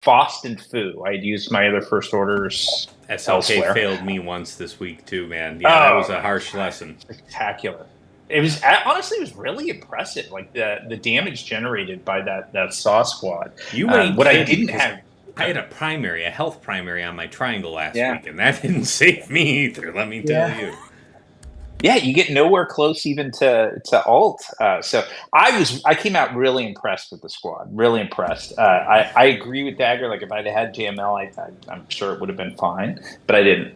Faust, and Fu. I had used my other first orders SLK elsewhere. failed me once this week too, man. Yeah, that was a harsh lesson. Spectacular. It was honestly, it was really impressive. Like the damage generated by that Saw squad. You ain't what I kidding, didn't 'cause have. I had a health primary on my triangle last Yeah. week, and that didn't save me either. Let me tell you. Yeah, you get nowhere close even to alt. So I came out really impressed with the squad. Really impressed. I agree with Dagger. Like if I'd had JML, I'm sure it would have been fine, but I didn't.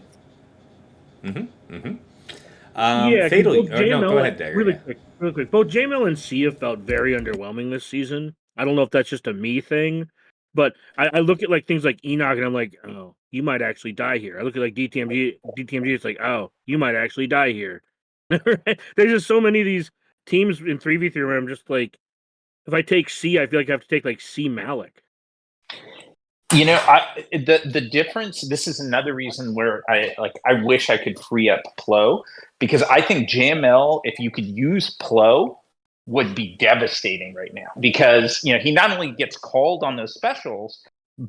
yeah, because Fatal. both No, JML, go ahead, Dagger. really Yeah. quick, real quick, both JML and Sia felt very underwhelming this season. I don't know if that's just a me thing, but I look at like things like Enoch and I'm like, oh, you might actually die here. I look at like DTMG, it's like, oh, you might actually die here. There's just so many of these teams in 3v3 where I'm just like, if I take C, I feel like I have to take like C Malik. The difference. This is another reason where I wish I could free up Plo, because I think JML, if you could use Plo, would be devastating right now, because he not only gets called on those specials,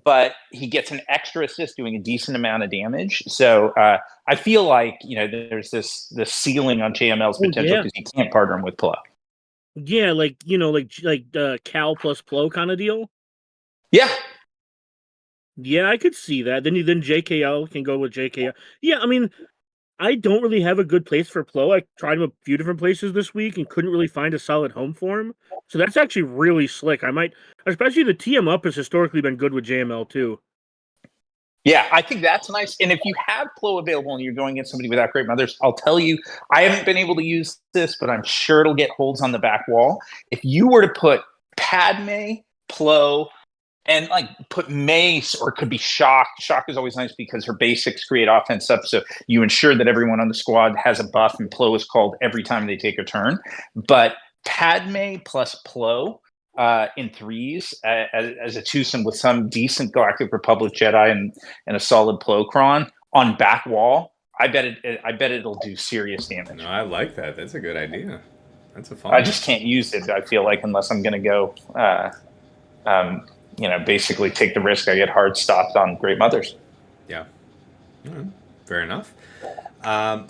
but he gets an extra assist doing a decent amount of damage. So I feel like there's this ceiling on JML's potential because you can't partner him with Plo. Yeah, like Cal plus Plo kind of deal. Yeah. Yeah, I could see that. Then JKL can go with JKL. Yeah, I mean, I don't really have a good place for Plo. I tried him a few different places this week and couldn't really find a solid home for him. So that's actually really slick. I might, especially the TM up has historically been good with JML too. Yeah, I think that's nice. And if you have Plo available and you're going against somebody without great mothers, I'll tell you, I haven't been able to use this, but I'm sure it'll get holds on the back wall. If you were to put Padme, Plo, and put Mace, or it could be Shock. Shock is always nice because her basics create offense up, so you ensure that everyone on the squad has a buff, and Plo is called every time they take a turn. But Padme plus Plo in threes as a twosome with some decent Galactic Republic Jedi and a solid Plo cron on back wall. I bet it'll do serious damage. No, I like that. That's a good idea. That's a fun. I just can't use it. I feel like unless I'm going to go. Basically take the risk I get hard stopped on Great Mothers. Yeah. Fair enough.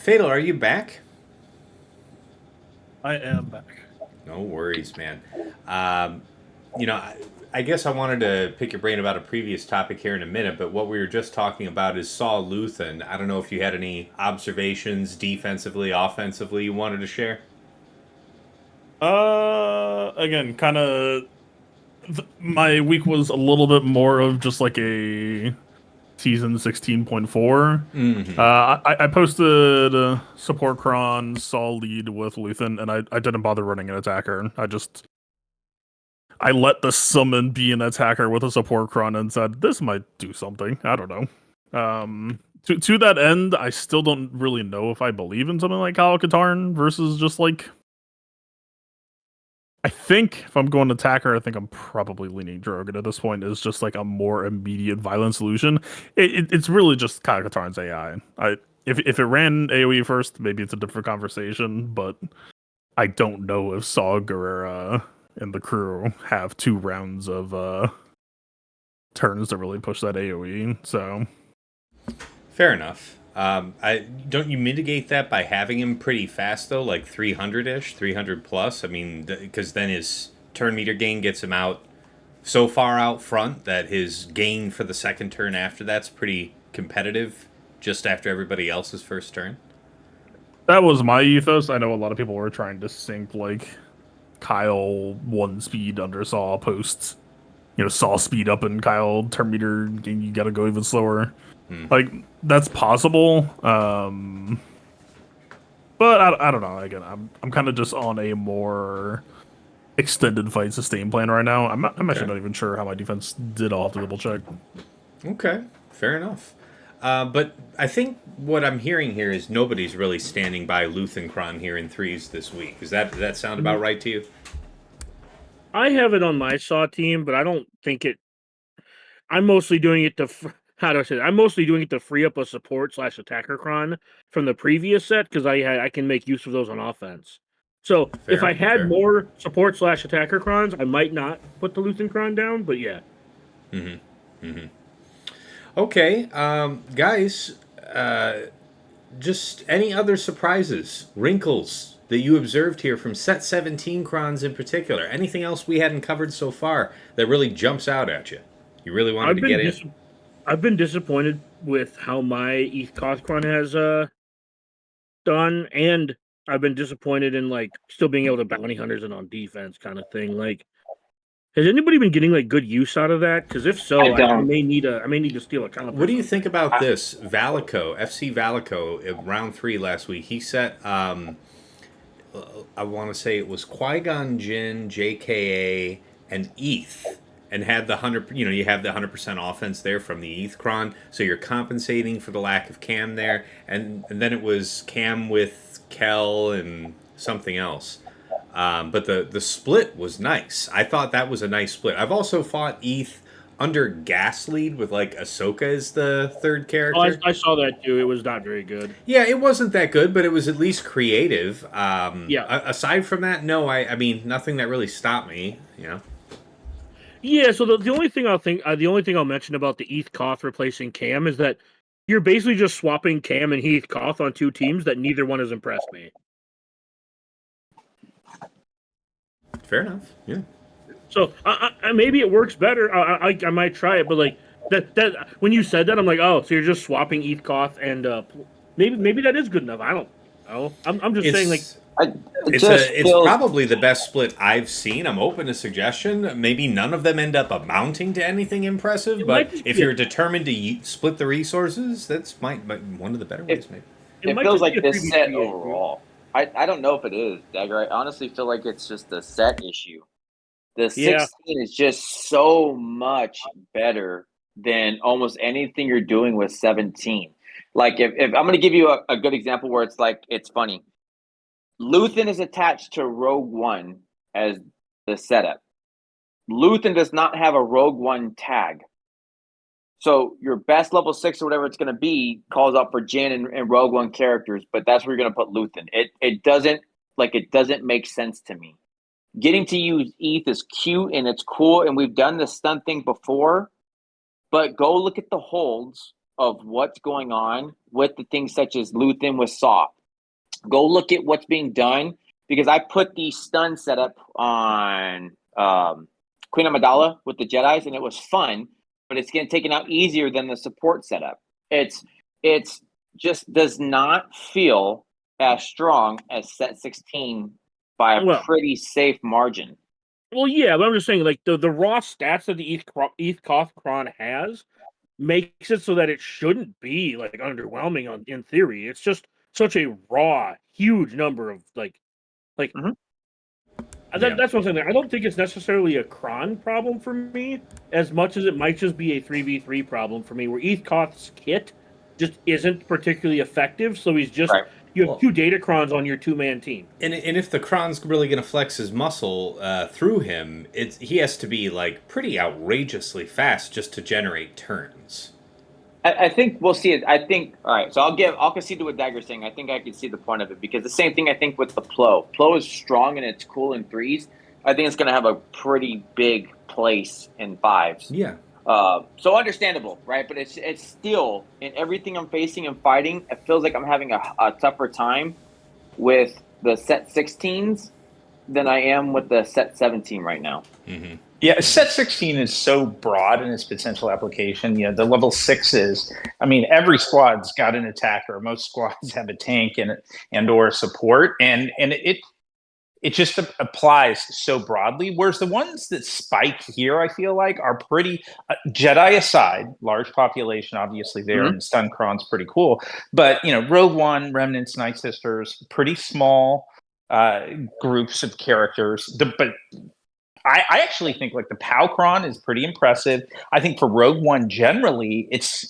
Fatal, are you back? I am back. No worries, man. I guess I wanted to pick your brain about a previous topic here in a minute, but what we were just talking about is Saw Luthen. I don't know if you had any observations defensively, offensively you wanted to share? Again, kind of my week was a little bit more of just like a season 16.4. Mm-hmm. I posted support cron, saw lead with Luthen, and I didn't bother running an attacker. I let the summon be an attacker with a support cron and said, this might do something. I don't know. To that end, I still don't really know if I believe in something like Kyle Katarn versus just like. I think if I'm going attacker, I think I'm probably leaning Drogon at this point. Is just like a more immediate violent solution. It's really just Kyle Katarn's AI. If it ran AOE first, maybe it's a different conversation. But I don't know if Saw Gerrera and the crew have 2 rounds of turns to really push that AOE. So Fair enough. Don't you mitigate that by having him pretty fast though, like 300-ish, 300 plus? I mean, because then his turn meter gain gets him out so far out front that his gain for the second turn after that's pretty competitive just after everybody else's first turn. that was my ethos. I know a lot of people were trying to sync like Kyle 1 speed under Saw posts. Saw speed up and Kyle turn meter, you gotta go even slower. Like, that's possible. But I don't know. Again, I'm kind of just on a more extended fight sustain plan right now. I'm actually not even sure how my defense did. I'll have to double check. Okay, fair enough. But I think what I'm hearing here is nobody's really standing by Luthenkron here in 3s this week. Does that sound about right to you? I have it on my Saw team, but I don't think it. I'm mostly doing it to. How do I say that? I'm mostly doing it to free up a support / attacker cron from the previous set because I can make use of those on offense. So if I had more support / attacker crons, I might not put the Luthenkron down, but yeah. Okay, guys, just any other surprises, wrinkles that you observed here from set 17 crons in particular? Anything else we hadn't covered so far that really jumps out at you? You really wanted to get in? I've been disappointed with how my ETH Kothkron has done, and I've been disappointed in like still being able to bounty hunters and on defense kind of thing. Like, has anybody been getting like good use out of that? Because if so, I may need to steal a counter. What do you think about this? Valico, FC Valico, round 3 last week. He set, I want to say it was Qui-Gon Jinn, JKA, and ETH. And had the 100, you have the 100% offense there from the ETH cron, so you're compensating for the lack of Cam there, and then it was Cam with Kel and something else. But the split was nice. I thought that was a nice split. I've also fought ETH under gas lead with like Ahsoka as the third character. Oh, I saw that too. It was not very good. Yeah, it wasn't that good, but it was at least creative. Yeah. Aside from that, no, I mean nothing that really stopped me. Yeah, so the only thing I'll mention about the ETH Koth replacing Cam is that you're basically just swapping Cam and Heath Koth on 2 teams that neither one has impressed me. Fair enough. Yeah. So maybe it works better. I might try it, but like that when you said that, I'm like, oh, so you're just swapping ETH Koth and maybe that is good enough. I don't know. I'm just saying like. It's probably the best split I've seen. I'm open to suggestion. Maybe none of them end up amounting to anything impressive, but if you're determined to split the resources, that's one of the better ways, maybe. It feels like this set overall. I don't know if it is, Dagger. I honestly feel like it's just a set issue. The 16 is just so much better than almost anything you're doing with 17. Like, if I'm going to give you a good example where it's like, it's funny. Luthen is attached to Rogue One as the setup. Luthen does not have a Rogue One tag. So your best level 6 or whatever it's going to be calls out for Jin and Rogue One characters, but that's where you're going to put Luthen. It doesn't make sense to me. Getting to use ETH is cute and it's cool, and we've done the stun thing before, but go look at the holds of what's going on with the things such as Luthen with Saw. Go look at what's being done, because I put the stun setup on Queen Amidala with the Jedis, and it was fun, but it's getting taken out easier than the support setup. It's just does not feel as strong as set 16 by a pretty safe margin. Well, yeah, but I'm just saying, like, the raw stats that the ETH Koth Kron has makes it so that it shouldn't be, like, underwhelming in theory. It's just such a raw, huge number of, like Mm-hmm. That's what I'm saying. I don't think it's necessarily a cron problem for me, as much as it might just be a 3v3 problem for me, where ETH Koth's kit just isn't particularly effective. So he's just Right. you have two Datacrons on your 2-man team. And if the Kron's really going to flex his muscle through him, he has to be like pretty outrageously fast just to generate turns. I think we'll see it. I think all right. So I'll concede to what Dagger's saying. I think I can see the point of it because the same thing I think with the Plo. Plo is strong and it's cool in 3s. I think it's going to have a pretty big place in 5s. Yeah. So understandable, right? But it's still in everything I'm facing and fighting. It feels like I'm having a tougher time with the set 16s than I am with the set 17 right now. Mm-hmm. Yeah, set 16 is so broad in its potential application. You know, the level 6s, I mean, every squad's got an attacker. Most squads have a tank and or support, and it just applies so broadly. Whereas the ones that spike here, I feel like, are pretty Jedi aside, large population obviously there, and Stun Kron's pretty cool. But you know, Rogue One, Remnants, Night Sisters, pretty small groups of characters. But I actually think like the Palcron is pretty impressive. I think for Rogue One generally, it's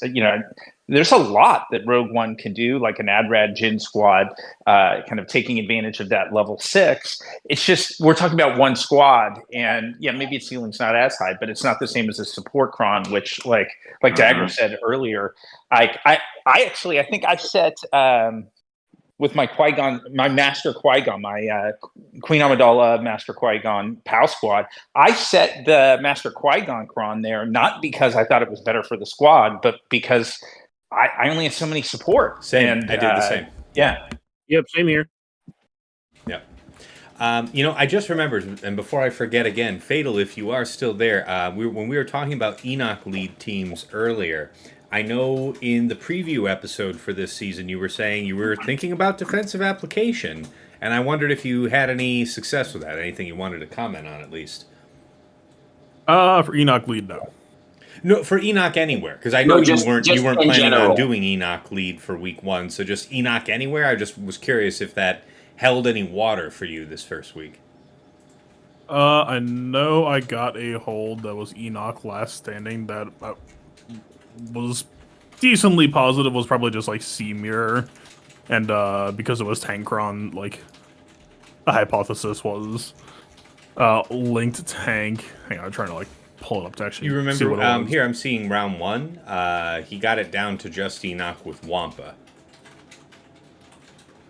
there's a lot that Rogue One can do, like an Adrad Jin squad, kind of taking advantage of that level 6. It's just we're talking about one squad, and yeah, maybe its ceiling's not as high, but it's not the same as a support Kron, which like Dagger said earlier. I think I set. With my Qui-Gon, my Master Qui-Gon, my Queen Amidala Master Qui-Gon POW squad, I set the Master Qui-Gon Kron there, not because I thought it was better for the squad, but because I only have so many support. Same. And, I did the same. Yeah. Yep, same here. Yep. I just remembered, and before I forget again, Fatal, if you are still there, when we were talking about Enoch lead teams earlier, I know in the preview episode for this season you were saying you were thinking about defensive application, and I wondered if you had any success with that, anything you wanted to comment on at least. For Enoch lead, no. No, for Enoch Anywhere, because I know you weren't in planning general. on doing Enoch lead for week 1, so just Enoch Anywhere. I just was curious if that held any water for you this first week. I know I got a hold that was Enoch Last Standing that was decently positive, was probably just like C Mirror, and because it was Tankron, like the hypothesis was linked tank. Hang on, I'm trying to like pull it up to actually. You see remember? what it was. Here I'm seeing round 1. He got it down to just Enoch with Wampa.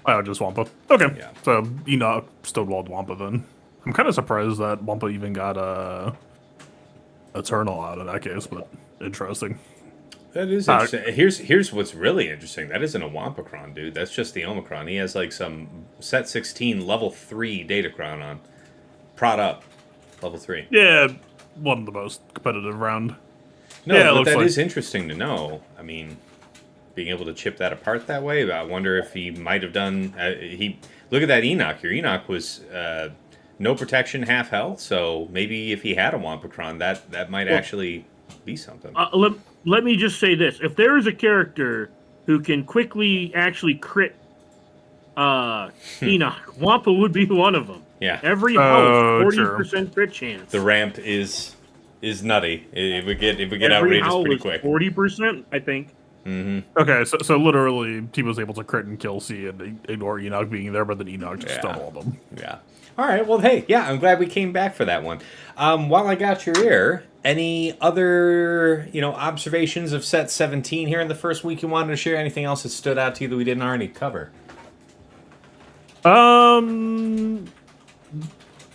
Oh, just Wampa. Okay, Yeah. so Enoch stonewalled Wampa then. I'm kind of surprised that Wampa even got Eternal out of that case, but interesting. That is interesting. Here's what's really interesting. That isn't a Wampacron, dude. That's just the Omicron. He has like some set 16 level 3 Datacron on. Prod up. Level 3. Yeah, one of the most competitive round. No, Yeah, it but looks that like- is interesting to know. I mean, being able to chip that apart that way, I wonder if he might have done... look at that Enoch here. Enoch was no protection, half health, so maybe if he had a Wampacron, that might actually be something. Let me just say this. If there is a character who can quickly actually crit Enoch, Wampa would be one of them. Yeah. Every house, True. 40% crit chance. The ramp is nutty. It would get Every outrageous house pretty is quick. 40%, I think. Mm-hmm. Okay, so literally, he was able to crit and kill C and ignore Enoch being there, but then Enoch just Yeah. stonewalled him. Yeah. All right. Well, hey, yeah, I'm glad we came back for that one. While I got your ear, any other observations of set 17 here in the first week you wanted to share? Anything else that stood out to you that we didn't already cover?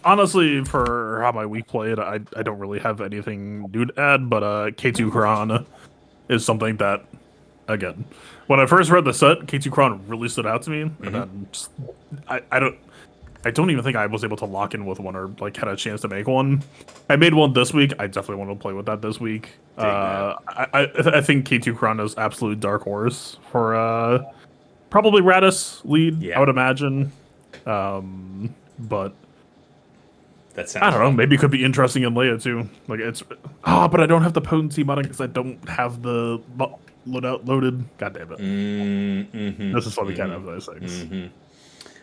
Honestly, for how my week played, I don't really have anything new to add, but K2 Kron is something that, again, when I first read the set, K2 Kron really stood out to me, and then just, I don't even think I was able to lock in with one or like had a chance to make one. I made one this week. I definitely want to play with that this week. I think K2 Kron is absolute dark horse for probably Radis lead. Yeah. I would imagine, but That sounds. I don't know. Maybe it could be interesting in Leia too. Like it's but I don't have the potency button because I don't have the loadout loaded. God damn it! Mm-hmm. This is why we can't have those things. Mm-hmm.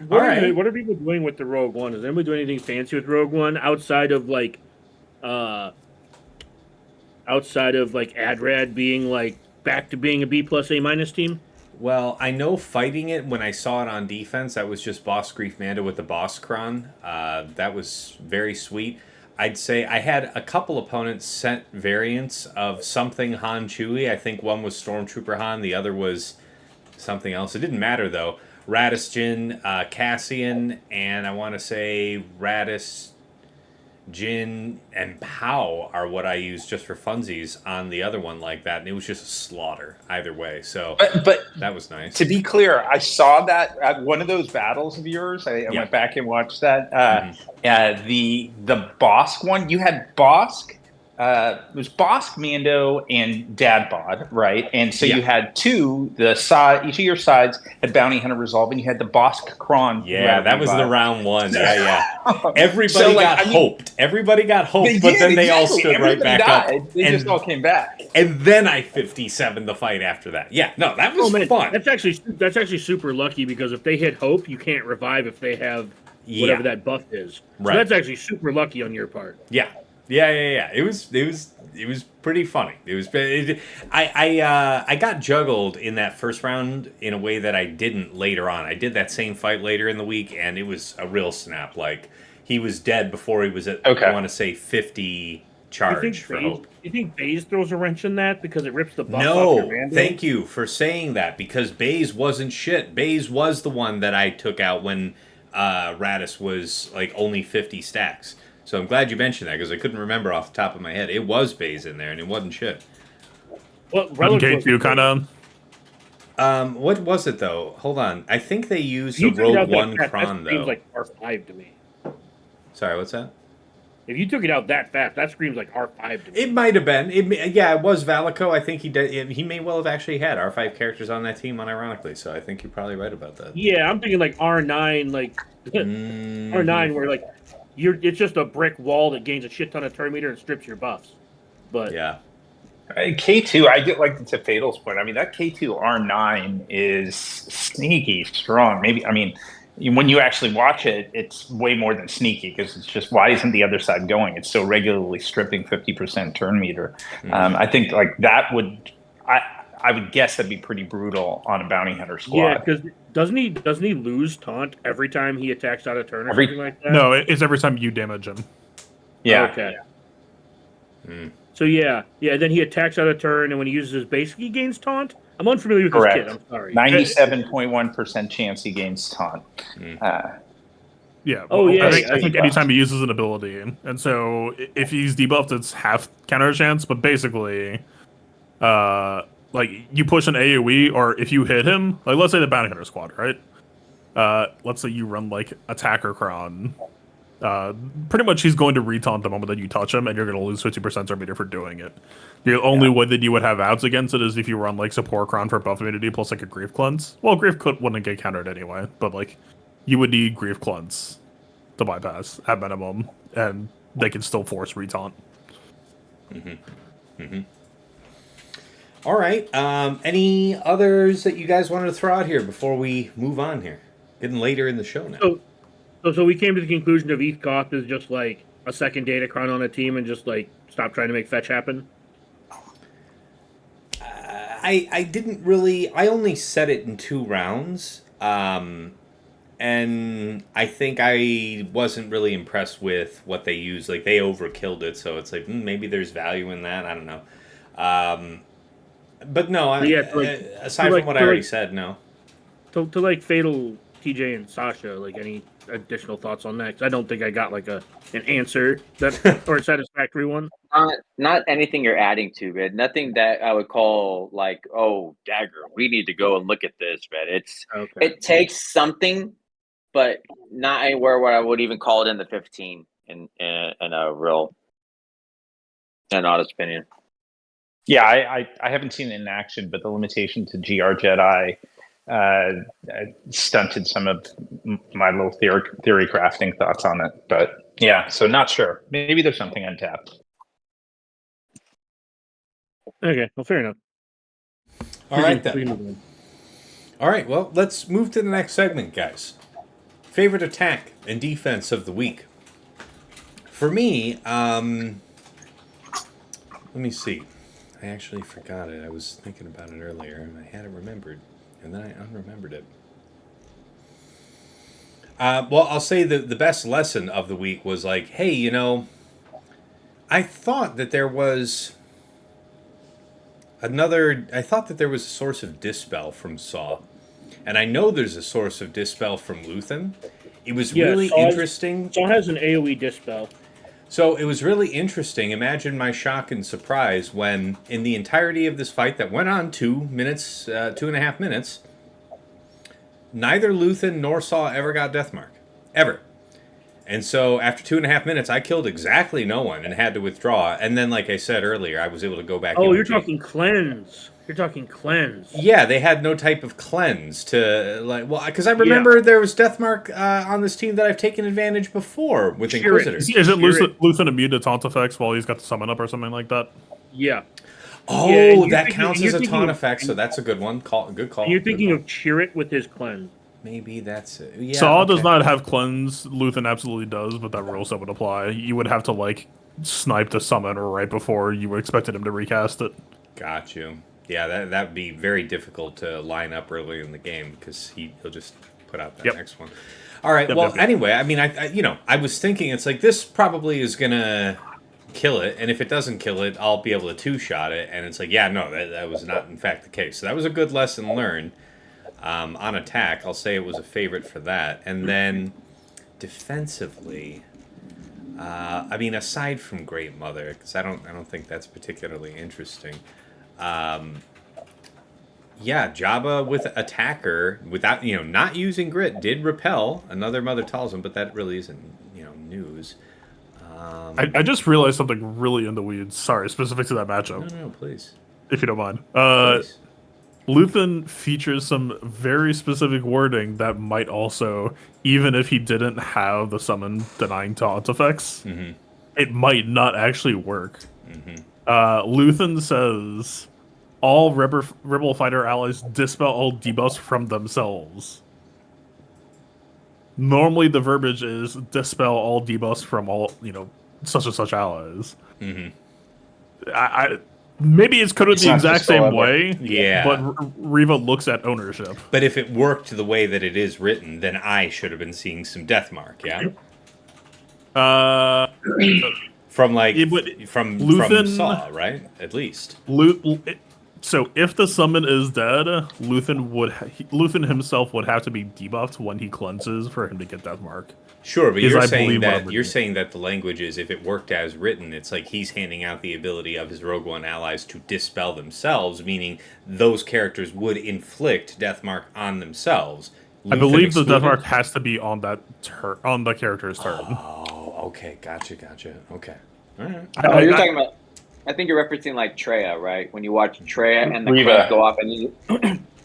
What All are, right. what are people doing with the Rogue One? Is anybody doing anything fancy with Rogue One outside of like Adrad being like back to being a B plus A minus team? Well, I know fighting it when I saw it on defense, that was just Boss Grief Manda with the Boss Kron. That was very sweet. I'd say I had a couple opponents sent variants of something Han Chewie. I think one was Stormtrooper Han, the other was something else. It didn't matter though. Radis Jin, Cassian, and I want to say Radis Jin and Pow are what I use just for funsies on the other one like that, and it was just a slaughter either way. So But that was nice. to be clear, I saw that at one of those battles of yours. I went back and watched that. The Bosk one, you had Bosk. It was Bosk, Mando, and Dad Bod, right? And so you had each of your sides had Bounty Hunter Resolve, and you had the Bosk Kron. Yeah, that was the round one. Yeah. Everybody got hoped. Everybody got hoped, but then they all stood right back up. They just all came back. And then I 57 the fight after that. Yeah, no, that was fun. That's actually super lucky, because if they hit hope, you can't revive if they have whatever that buff is. So that's actually super lucky on your part. Yeah. It was pretty funny. I got juggled in that first round in a way that I didn't later on. I did that same fight later in the week, and it was a real snap. Like, he was dead before he was at I want to say 50 charge for hope. You think Baze throws a wrench in that because it rips the buff off your Mando? Thank you for saying that, because Baze wasn't shit. Baze was the one that I took out when Radis was like only 50 stacks. So I'm glad you mentioned that, because I couldn't remember off the top of my head. It was Baze in there, and it wasn't shit. What K2 kind of? What was it though? Hold on. I think they used the Rogue One Kron though. That screams like R5 to me. Sorry, what's that? If you took it out that fast, that screams like R5 to me. It might have been. It was Valico. I think he did. He may well have actually had R5 characters on that team, unironically. So I think you're probably right about that. Yeah, I'm thinking like R9, like R9, where like. It's just a brick wall that gains a shit ton of turn meter and strips your buffs. But yeah, K2, I get like to Fatal's point. I mean, that K2 R9 is sneaky strong. Maybe, I mean, when you actually watch it, it's way more than sneaky, because it's just, why isn't the other side going? It's so regularly stripping 50% turn meter. I think like that would, I would guess that'd be pretty brutal on a bounty hunter squad. Yeah, because doesn't he lose taunt every time he attacks out of turn or something like that? No, it's every time you damage him. Yeah. Okay. So then he attacks out of turn, and when he uses his basic, he gains taunt. I'm unfamiliar with this kid. I'm sorry. 97.1% chance he gains taunt. Yeah. I think anytime he uses an ability, and so if he's debuffed, it's half counter chance. But basically, like, you push an AoE, or if you hit him, like, let's say the bounty hunter squad, right? Let's say you run like attacker Kron. Pretty much he's going to retaunt the moment that you touch him, and you're going to lose 50% turn meter for doing it. The only way that you would have outs against it is if you run like support Kron for buff immunity plus like a Grief Cleanse. Well, Grief wouldn't get countered anyway, but like you would need Grief Cleanse to bypass at minimum, and they can still force retaunt. All right. Any others that you guys wanted to throw out here before we move on here? Getting later in the show now. So we came to the conclusion of ETH Koth is just like a second Datacron on a team, and just like stop trying to make fetch happen. I didn't really. I only said it in 2 rounds, and I think I wasn't really impressed with what they used. Like, they overkilled it, so it's like maybe there's value in that. I don't know. But no, aside from what I already said, no. To like Fatal, TJ, and Sasha, like, any additional thoughts on that? 'Cause I don't think I got like an answer or a satisfactory one. Not anything you're adding to it. Nothing that I would call like, oh, dagger, we need to go and look at this, man. It takes something, but not anywhere where I would even call it in the 15 in a real, an honest opinion. Yeah, I haven't seen it in action, but the limitation to GR Jedi stunted some of my little theory crafting thoughts on it. But yeah, so not sure. Maybe there's something untapped. Okay, well, fair enough. All right, then. All right, well, let's move to the next segment, guys. Favorite attack and defense of the week. For me, let me see. I actually forgot it. I was thinking about it earlier, and I had it remembered, and then I unremembered it. Well, I'll say the best lesson of the week was like, hey, I thought that there was I thought that there was a source of dispel from Saw. And I know there's a source of dispel from Luthen. It was really interesting. Saw has an AoE dispel. So it was really interesting. Imagine my shock and surprise when, in the entirety of this fight that went on 2.5 minutes, neither Luthen nor Saw ever got Deathmark. Ever. And so after 2.5 minutes, I killed exactly no one and had to withdraw. And then, like I said earlier, I was able to go back. Oh, you're talking cleanse. You're talking cleanse. Yeah, they had no type of cleanse to because I remember there was Deathmark on this team that I've taken advantage before with Inquisitors. Is it Luthen immune to taunt effects while he's got the summon up or something like that? Yeah. Oh, that counts as a taunt effect, so that's a good one. Good call. And you're thinking of Chirrut with his cleanse. Maybe that's it. Yeah, Saw does not have cleanse. Luthen absolutely does, but that rule set would apply. You would have to snipe the summon right before you expected him to recast it. Got you. Yeah, that would be very difficult to line up early in the game because he'll just put out that next one. All right. Anyway, I mean, I was thinking it's like this probably is gonna kill it, and if it doesn't kill it, I'll be able to two-shot it. And it's like, yeah, no, that was not in fact the case. So that was a good lesson learned. On attack, I'll say it was a favorite for that. And then defensively, I mean, aside from Great Mother, because I don't think that's particularly interesting. Yeah, Jabba with attacker without not using grit did repel. Another Mother tells him, but that really isn't news. I just realized something really in the weeds. Sorry, specific to that matchup. No, please. If you don't mind. Please. Luthen features some very specific wording that might also, even if he didn't have the summon denying taunt effects, it might not actually work. Luthen says, all Rebel fighter allies dispel all debuffs from themselves. Normally the verbiage is dispel all debuffs from all, such and such allies. Maybe it's coded the exact same way, but Reva looks at ownership. But if it worked the way that it is written, then I should have been seeing some Deathmark, yeah? From Luthen, Saw, right? At least. So if the summon is dead, Luthen himself would have to be debuffed when he cleanses for him to get Deathmark. Sure, but you're saying that the language is, if it worked as written, it's like he's handing out the ability of his Rogue One allies to dispel themselves, meaning those characters would inflict Deathmark on themselves. I believe the Deathmark has to be on on the character's turn. Oh, okay, gotcha. Okay, all right. You're talking about. I think you're referencing Traya, right? When you watch Traya and the cleanse go off, and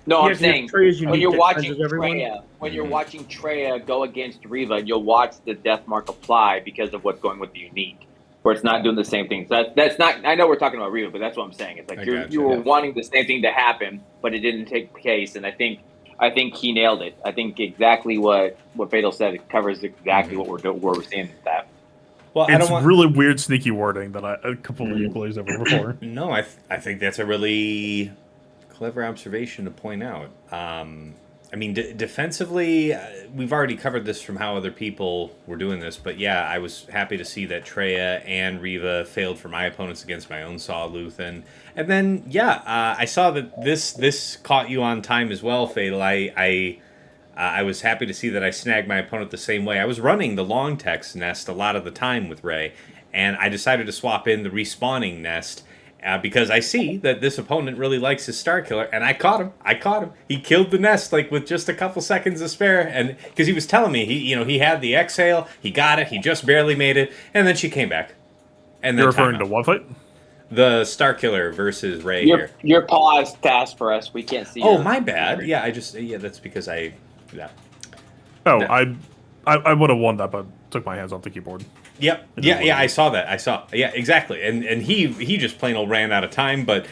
no, I'm saying when you're watching Traya go against Reva, you'll watch the Deathmark apply because of what's going with the unique, where it's not doing the same thing. So that's not. I know we're talking about Reva, but that's what I'm saying. It's like you were wanting the same thing to happen, but it didn't take place. And I think he nailed it. I think exactly what Fatal said. It covers exactly what we're seeing with that. Well, it's really weird, sneaky wording that I completely glazed over before. No, I think that's a really clever observation to point out. I mean, defensively, we've already covered this from how other people were doing this, but yeah, I was happy to see that Traya and Reva failed for my opponents against my own Saw Luthen. And then, I saw that this caught you on time as well, Fatal. I was happy to see that I snagged my opponent the same way. I was running the long text nest a lot of the time with Ray, and I decided to swap in the respawning nest because I see that this opponent really likes his Star Killer, and I caught him. He killed the nest with just a couple seconds to spare, and because he was telling me he had the exhale, he got it, he just barely made it, and then she came back. And then you're referring to what fight? The Star Killer versus Ray here. Your pause task for us. We can't see. Oh, my bad. Yeah, that's because I. Yeah. Oh, I would have won that, but took my hands off the keyboard. Yep. Yeah, I saw that. Yeah, exactly. And he just plain old ran out of time, but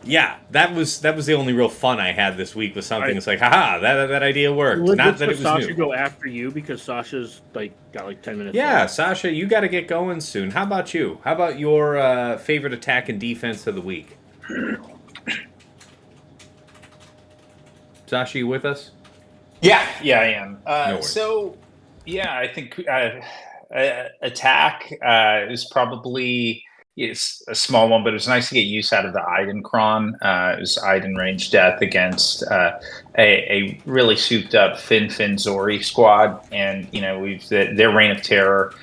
yeah, that was the only real fun I had this week with something. It's like, haha, that idea worked. Not that it was Sasha new. Go after you because Sasha's got 10 minutes. Yeah, left. Sasha, you got to get going soon. How about you? How about your favorite attack and defense of the week? Sasha, you with us? Yeah, I am. No worries. So, yeah, I think attack is probably it's a small one, but it was nice to get use out of the Eidenkron. It was Eiden range death against a really souped up Fin Zori squad, and we've their reign of terror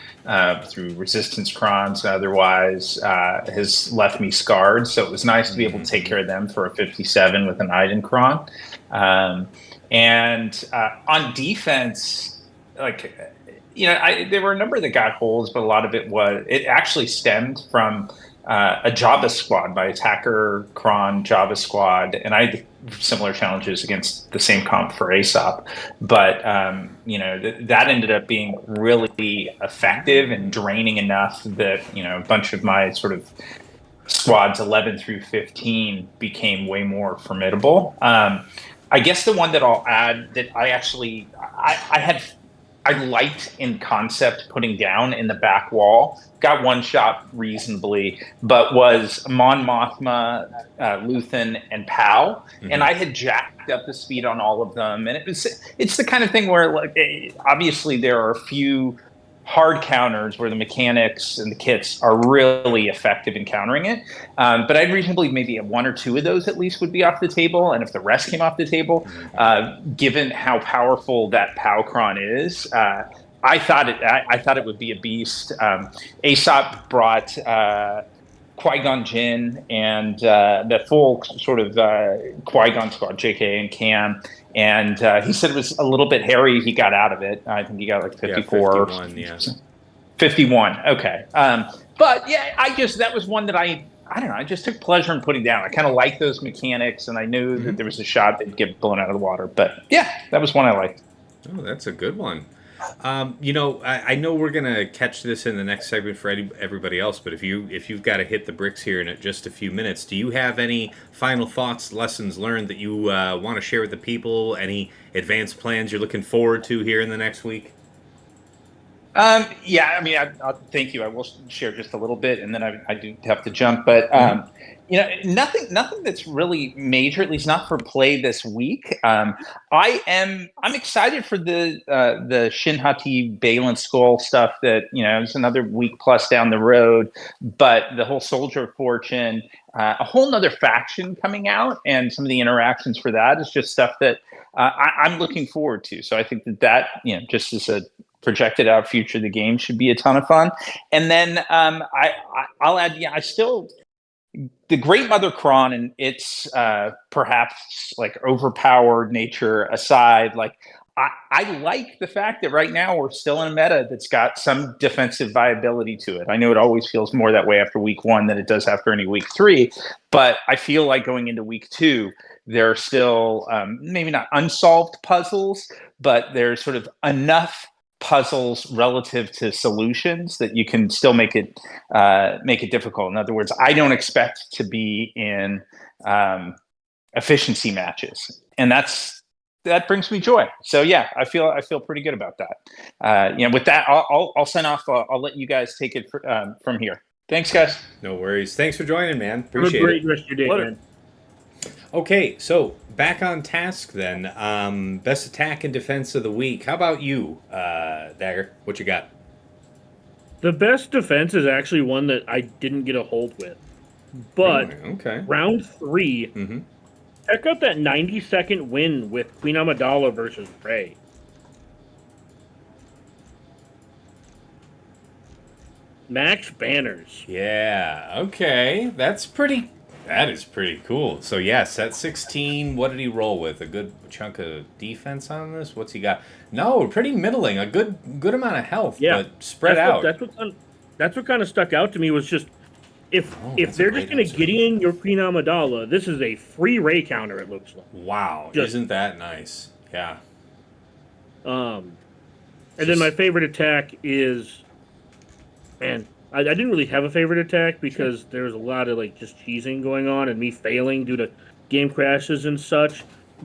through resistance crons and otherwise has left me scarred. So it was nice to be able to take care of them for a 57 with an Eidenkron. And on defense, like there were a number that got holes, but a lot of it actually stemmed from a Java squad, my attacker cron Java squad, and I had similar challenges against the same comp for ASOP, but that ended up being really effective and draining enough that a bunch of my sort of squads 11 through 15 became way more formidable. I guess the one that I'll add that I liked in concept putting down in the back wall, got one shot reasonably, but was Mon Mothma, Luthen, and Pow. Mm-hmm. And I had jacked up the speed on all of them. And it's the kind of thing where obviously there are a few hard counters where the mechanics and the kits are really effective in countering it. But I'd reasonably maybe one or two of those at least would be off the table. And if the rest came off the table, given how powerful that Powcron is, I thought it would be a beast. Aesop brought Qui-Gon Jinn and the full sort of Qui-Gon squad, JK and Cam. And he said it was a little bit hairy. He got out of it. I think he got like 54. 51, yeah. 51, okay. But yeah, that was one that I don't know, I just took pleasure in putting down. I kind of like those mechanics, and I knew that there was a shot they'd get blown out of the water. But yeah, that was one I liked. Oh, that's a good one. I know we're gonna catch this in the next segment for everybody else, but if you've got to hit the bricks here in just a few minutes, do you have any final thoughts, lessons learned that you want to share with the people? Any advanced plans you're looking forward to here in the next week? Yeah, I mean, I'll thank you. I will share just a little bit, and then I do have to jump. But nothing that's really major, at least not for play this week. I'm excited for the Shin Hati Balin Skull stuff. That it's another week plus down the road, but the whole Soldier of Fortune, a whole nother faction coming out, and some of the interactions for that is just stuff that I'm looking forward to. So I think that just as a projected out future of the game should be a ton of fun. And then I'll add, the Great Mother Kron and its perhaps like overpowered nature aside, like I like the fact that right now we're still in a meta that's got some defensive viability to it. I know it always feels more that way after week 1 than it does after any week 3, but I feel like going into week 2, there are still maybe not unsolved puzzles, but there's sort of enough puzzles relative to solutions that you can still make it difficult. In other words, I don't expect to be in efficiency matches, and that brings me joy. So yeah, I feel pretty good about that. With that, I'll sign off. I'll let you guys take it from here. Thanks, guys. No worries. Thanks for joining, man. Appreciate it. Have a great rest of your day, man. Okay, so back on task then. Best attack and defense of the week. How about you, Dagger? What you got? The best defense is actually one that I didn't get a hold with. But round 3, check out that 90-second win with Queen Amidala versus Rey. Max banners. Yeah, okay. That is pretty cool. So yes, at 16, what did he roll with? A good chunk of defense on this? What's he got? No, pretty middling. A good amount of health, but spread out. That's what kind of stuck out to me was just if they're just going to get in your Queen Amidala, this is a free Rey counter. It looks like. Wow, isn't that nice? Yeah. And then my favorite attack is, man. I didn't really have a favorite attack because there was a lot of just cheesing going on and me failing due to game crashes and such.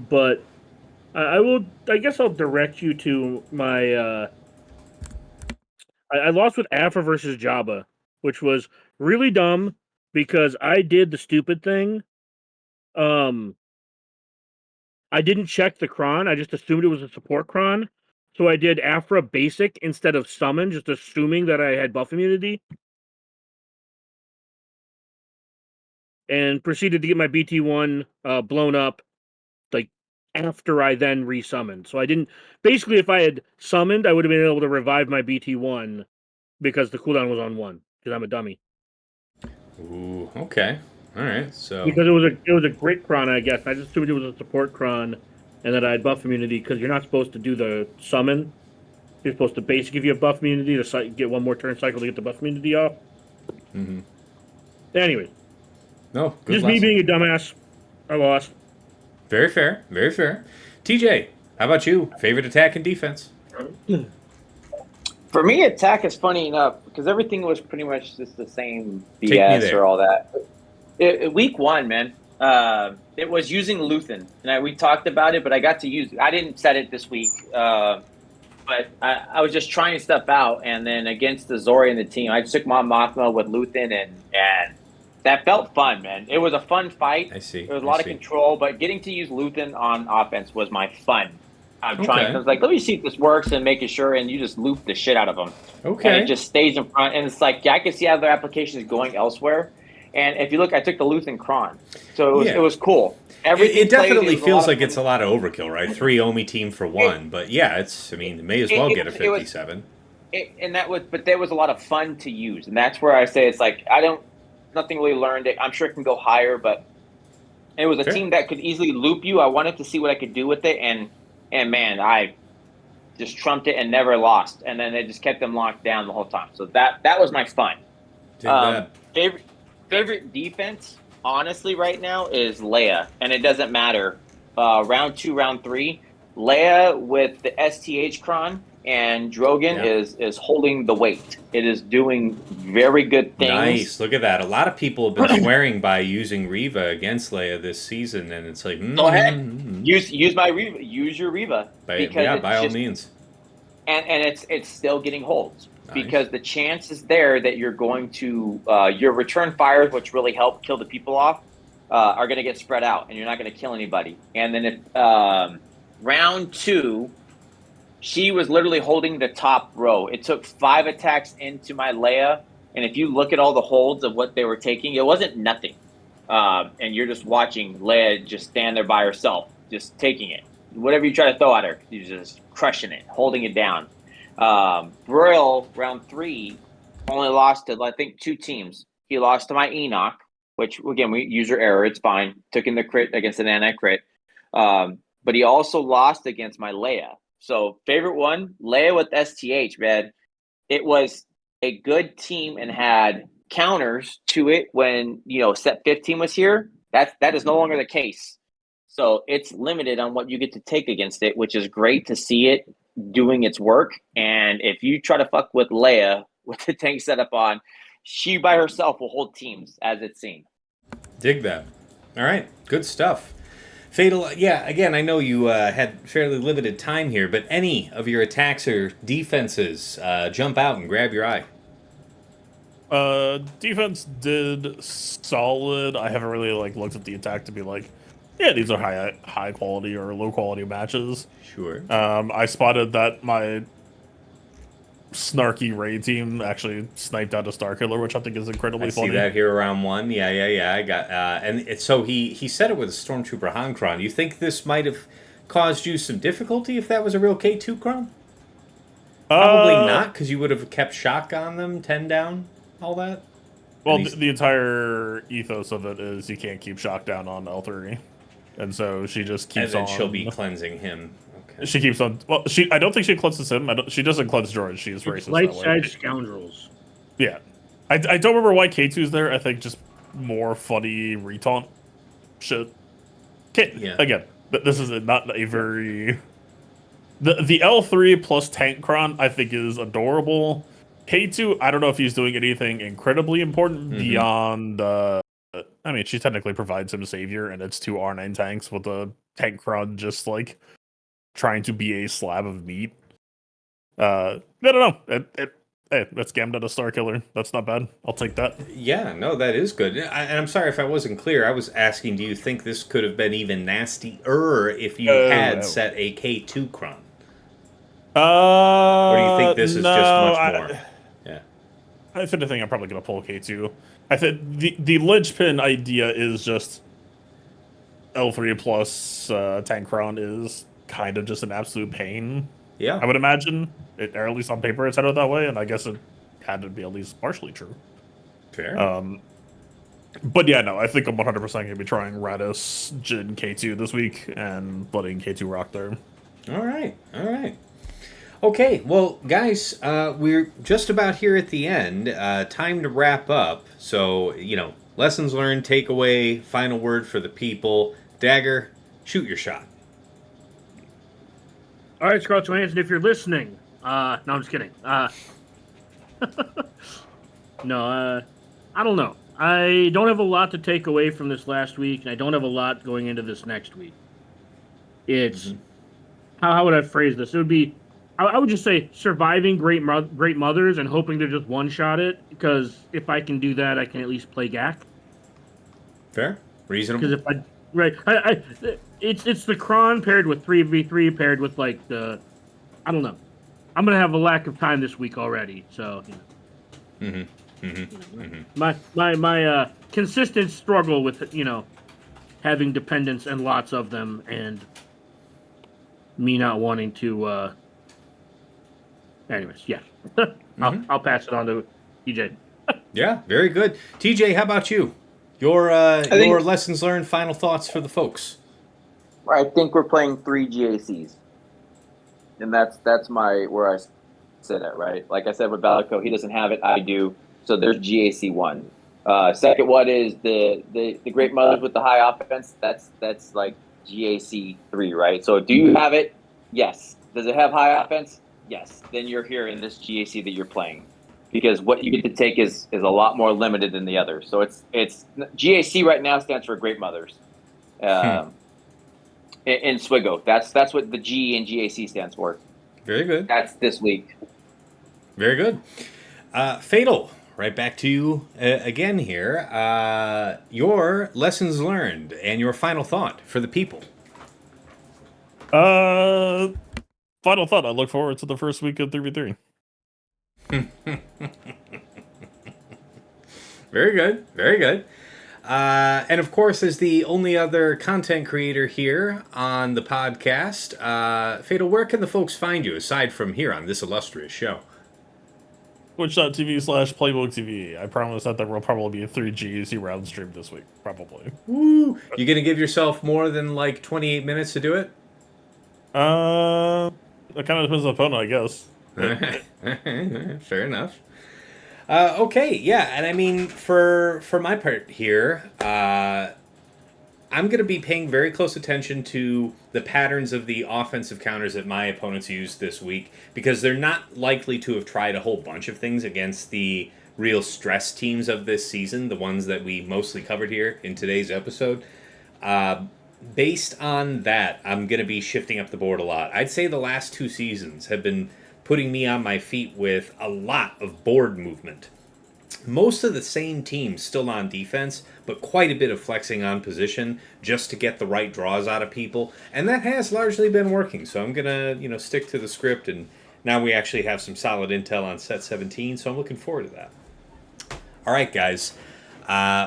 But I guess I'll direct you to my. I lost with Afra versus Jabba, which was really dumb because I did the stupid thing I didn't check the cron. I just assumed it was a support cron. So I did Afra basic instead of summon, just assuming that I had buff immunity. And proceeded to get my BT1 blown up like after I then resummoned. So I didn't basically if I had summoned, I would have been able to revive my BT1 because the cooldown was on 1, because I'm a dummy. Ooh, okay. All right. So Because it was a grit cron, I guess. I just assumed it was a support cron and that I had buff immunity because you're not supposed to do the summon. You're supposed to base give you a buff immunity to get one more turn cycle to get the buff immunity off. mm-hmm. Anyways, No, good just lesson. me being a dumbass. I lost. Very fair. Very fair. TJ, how about you? Favorite attack and defense? For me, attack is funny enough because everything was pretty much just the same Take me BS there. or all that. Week 1, man, it was using Luthen, and we talked about it, but I got to use. I didn't set it this week, but I was just trying stuff out, and then against the Zori and the team, I took my Mothma with Luthen, and that felt fun, man. It was a fun fight. I see. There was a lot of control, but getting to use Luthen on offense was my fun. I'm trying. I was like, let me see if this works, and making sure, and you just loop the shit out of them. Okay. And it just stays in front, and it's like, yeah, I can see other applications going elsewhere. And if you look, I took the Luthen Kron, so it was cool. It definitely feels like it's a lot of overkill, right? 3 Omi team for 1, but yeah, it's. I mean, it may as well get a 57. But there was a lot of fun to use, and that's where I say it's like nothing really learned it. I'm sure it can go higher, but it was a team that could easily loop you. I wanted to see what I could do with it, and man, I just trumped it and never lost, and then they just kept them locked down the whole time. So that was my fun. Favorite defense, honestly, right now is Leia, and it doesn't matter. Round 2, round 3, Leia with the STH cron and Drogon is holding the weight. It is doing very good things. Nice, look at that. A lot of people have been swearing by using Reva against Leia this season, and it's like, go ahead, use my Reva, use your Reva, by all means. And it's still getting holds. Nice. Because the chance is there that you're going to your return fires, which really help kill the people off, are going to get spread out, and you're not going to kill anybody. And then if round 2, she was literally holding the top row. It took 5 attacks into my Leia, and if you look at all the holds of what they were taking, it wasn't nothing. And you're just watching Leia just stand there by herself, just taking it. Whatever you try to throw at her, you're just crushing it, holding it down. Brill, round 3, only lost to, I think, 2 teams. He lost to my Enoch, which, again, we user error. It's fine. Took in the crit against an anti-crit. But he also lost against my Leia. So, favorite one, Leia with STH, man. It was a good team and had counters to it when, set 15 was here. That is no longer the case. So, it's limited on what you get to take against it, which is great to see it doing its work. And if you try to fuck with Leia with the tank setup on, she by herself will hold teams, as it's seen. Dig that. All right, good stuff. Fatal, yeah, again, I know you had fairly limited time here, but any of your attacks or defenses jump out and grab your eye? Defense did solid. I haven't really looked at the attack to be like, yeah, these are high quality or low quality matches. Sure. I spotted that my snarky Ray team actually sniped out a Star Killer, which I think is incredibly funny. I see that here around 1. Yeah. I got and so he said it with a Stormtrooper Hankron. You think this might have caused you some difficulty if that was a real K2 Cron? Probably not, because you would have kept shock on them, 10 down, all that. Well, the entire ethos of it is you can't keep shock down on L3. And so she just keeps on. And then she'll be cleansing him. Okay. She keeps on. Well, I don't think she cleanses him. She doesn't cleanse droids. She is racist. Light side scoundrels. Yeah. I don't remember why K2's there. I think just more funny retaunt shit. Again, this is not a very. The L3 plus Tank Cron, I think, is adorable. K2, I don't know if he's doing anything incredibly important beyond. I mean, she technically provides him savior, and it's 2 R9 tanks with a Tank Cron just trying to be a slab of meat. I don't know. Hey, that's Gambit a Star Killer. That's not bad. I'll take that. Yeah, no, that is good. And I'm sorry if I wasn't clear. I was asking, do you think this could have been even nastier if you had set a K2 Kron? Or do you think this is no, just much more? Yeah. I think I'm probably gonna pull K2. I think the linchpin idea is just L3 plus Tankron is kind of just an absolute pain. Yeah. I would imagine, or at least on paper it's set out that way, and I guess it had to be at least partially true. Fair. But yeah, no, I think I'm 100% going to be trying Radis, Jin, K2 this week, and letting K2 rock there. All right. Okay, well, guys, we're just about here at the end. Time to wrap up. So, lessons learned, takeaway, final word for the people. Dagger, shoot your shot. All right, Scarlett Johansson, if you're listening. No, I'm just kidding. No, I don't know. I don't have a lot to take away from this last week, and I don't have a lot going into this next week. It's how would I phrase this? It would be, I would just say surviving great mothers and hoping to just one shot it. Because if I can do that, I can at least play GAC. Fair, reasonable. Because it's the Kron paired with 3v3 paired with like the, I don't know. I'm gonna have a lack of time this week already, so. My consistent struggle with having dependents and lots of them, and me not wanting to. Anyways, yeah, I'll pass it on to TJ. Yeah, very good. TJ, how about you? Your lessons learned, final thoughts for the folks. I think we're playing 3 GACs, and that's where I sit at, right? Like I said with Balico, he doesn't have it, I do. So there's GAC 1. Second one is the Great Mothers with the high offense. That's like GAC 3, right? So do you have it? Yes. Does it have high offense? Yes. Then you're here in this GAC that you're playing, because what you get to take is a lot more limited than the others. So it's GAC right now stands for Great Mothers. In Swigo, that's what the G in GAC stands for. Very good. That's this week. Very good. Fatal, right back to you again here. Your lessons learned and your final thought for the people. Final thought, I look forward to the first week of 3v3. Very good. Very good. And of course, as the only other content creator here on the podcast, Fatal, where can the folks find you aside from here on this illustrious show? Twitch.tv/PlaybookTV. I promise that there will probably be a 3 GAC round stream this week, probably. Woo! You gonna give yourself more than like 28 minutes to do it? It kind of depends on the opponent, I guess. Fair enough. Okay, yeah, and I mean, for my part here, I'm going to be paying very close attention to the patterns of the offensive counters that my opponents used this week, because they're not likely to have tried a whole bunch of things against the real stress teams of this season, the ones that we mostly covered here in today's episode. Based on that, I'm going to be shifting up the board a lot. I'd say the last 2 seasons have been putting me on my feet with a lot of board movement. Most of the same teams still on defense, but quite a bit of flexing on position just to get the right draws out of people. And that has largely been working. So I'm going to, stick to the script. And now we actually have some solid intel on set 17. So I'm looking forward to that. All right, guys.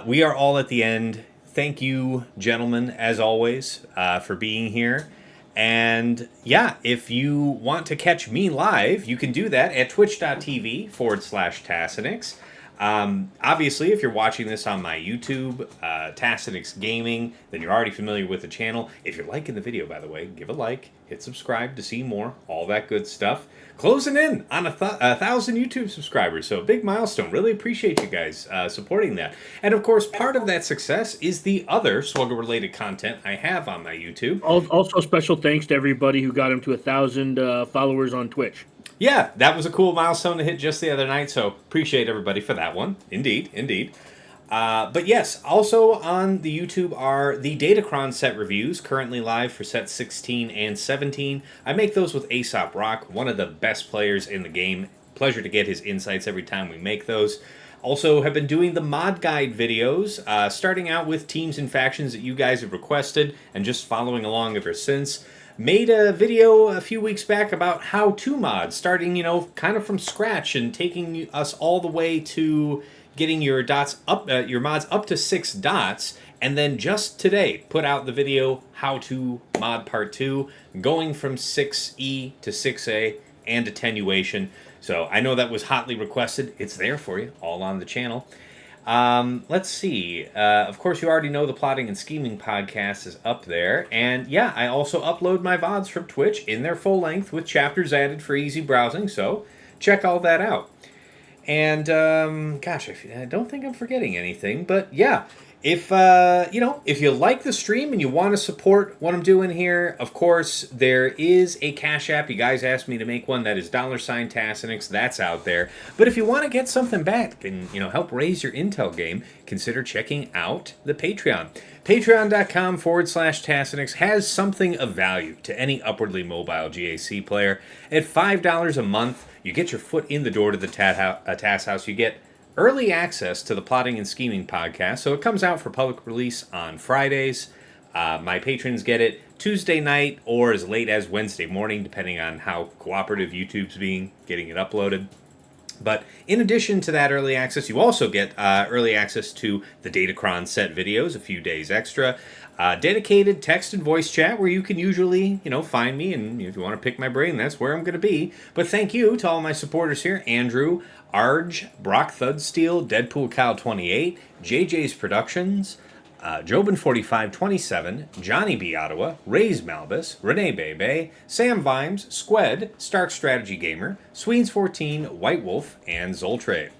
We are all at the end. Thank you, gentlemen, as always, for being here. And yeah, if you want to catch me live, you can do that at twitch.tv/Tassinix. Obviously, if you're watching this on my YouTube, Tassinix Gaming, then you're already familiar with the channel. If you're liking the video, by the way, give a like, hit subscribe to see more, all that good stuff. Closing in on 1,000 YouTube subscribers, so a big milestone. Really appreciate you guys supporting that. And of course, part of that success is the other Swuggle-related content I have on my YouTube. Also, special thanks to everybody who got him to 1,000 followers on Twitch. Yeah, that was a cool milestone to hit just the other night, so appreciate everybody for that one. Indeed. But yes, also on the YouTube are the Datacron set reviews, currently live for set 16 and 17. I make those with Aesop Rock, one of the best players in the game pleasure to get his insights every time we make those. Also have been doing the mod guide videos, starting out with teams and factions that you guys have requested and just following along ever since. Made a video a few weeks back about how to mod, starting, kind of from scratch and taking us all the way to getting your dots up, your mods up to 6 dots. And then just today, put out the video, How to Mod Part 2, going from 6E to 6A and attenuation. So I know that was hotly requested. It's there for you, all on the channel. Let's see. Of course, you already know the Plotting and Scheming podcast is up there. And yeah, I also upload my VODs from Twitch in their full length with chapters added for easy browsing. So check all that out. And, gosh, I don't think I'm forgetting anything. But yeah, if you like the stream and you want to support what I'm doing here, of course, there is a Cash App. You guys asked me to make one. That is $Tassinix. That's out there. But if you want to get something back and, help raise your Intel game, consider checking out the Patreon. Patreon.com/Tassinix has something of value to any upwardly mobile GAC player. At $5 a month, you get your foot in the door to the TAS House. You get early access to the Plotting and Scheming podcast, so it comes out for public release on Fridays. My patrons get it Tuesday night or as late as Wednesday morning, depending on how cooperative YouTube's getting it uploaded. But in addition to that early access, you also get early access to the Datacron set videos, a few days extra, dedicated text and voice chat where you can usually, find me, and if you want to pick my brain, that's where I'm going to be. But thank you to all my supporters here, Andrew, Arj, Brock Thudsteel, Deadpool Cow 28, JJ's Productions, Jobin4527, Johnny B. Ottawa, Ray's Malbus, Renee Bebe, Sam Vimes, Squed, Stark Strategy Gamer, Sweens14, White Wolf, and Zoltre.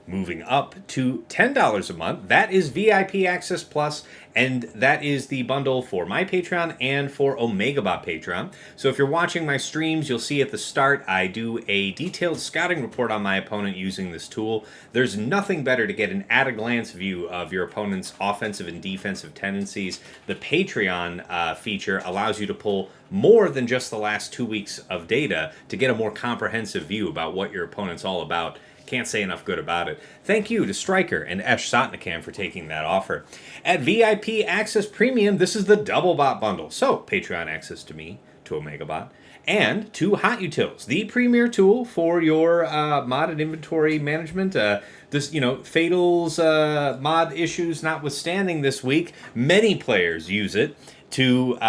Moving up to $10 a month, that is VIP Access Plus, and that is the bundle for my Patreon and for OmegaBot Patreon. So if you're watching my streams, you'll see at the start I do a detailed scouting report on my opponent using this tool. There's nothing better to get an at-a-glance view of your opponent's offensive and defensive tendencies. The Patreon feature allows you to pull more than just the last 2 weeks of data to get a more comprehensive view about what your opponent's all about. Can't say enough good about it. Thank you to Stryker and Esh Sotnikam for taking that offer. At VIP Access Premium, this is the Double Bot bundle. So, Patreon access to me, to OmegaBot, and to Hot Utils, the premier tool for your mod and inventory management. Fatal's mod issues notwithstanding this week, many players use it to,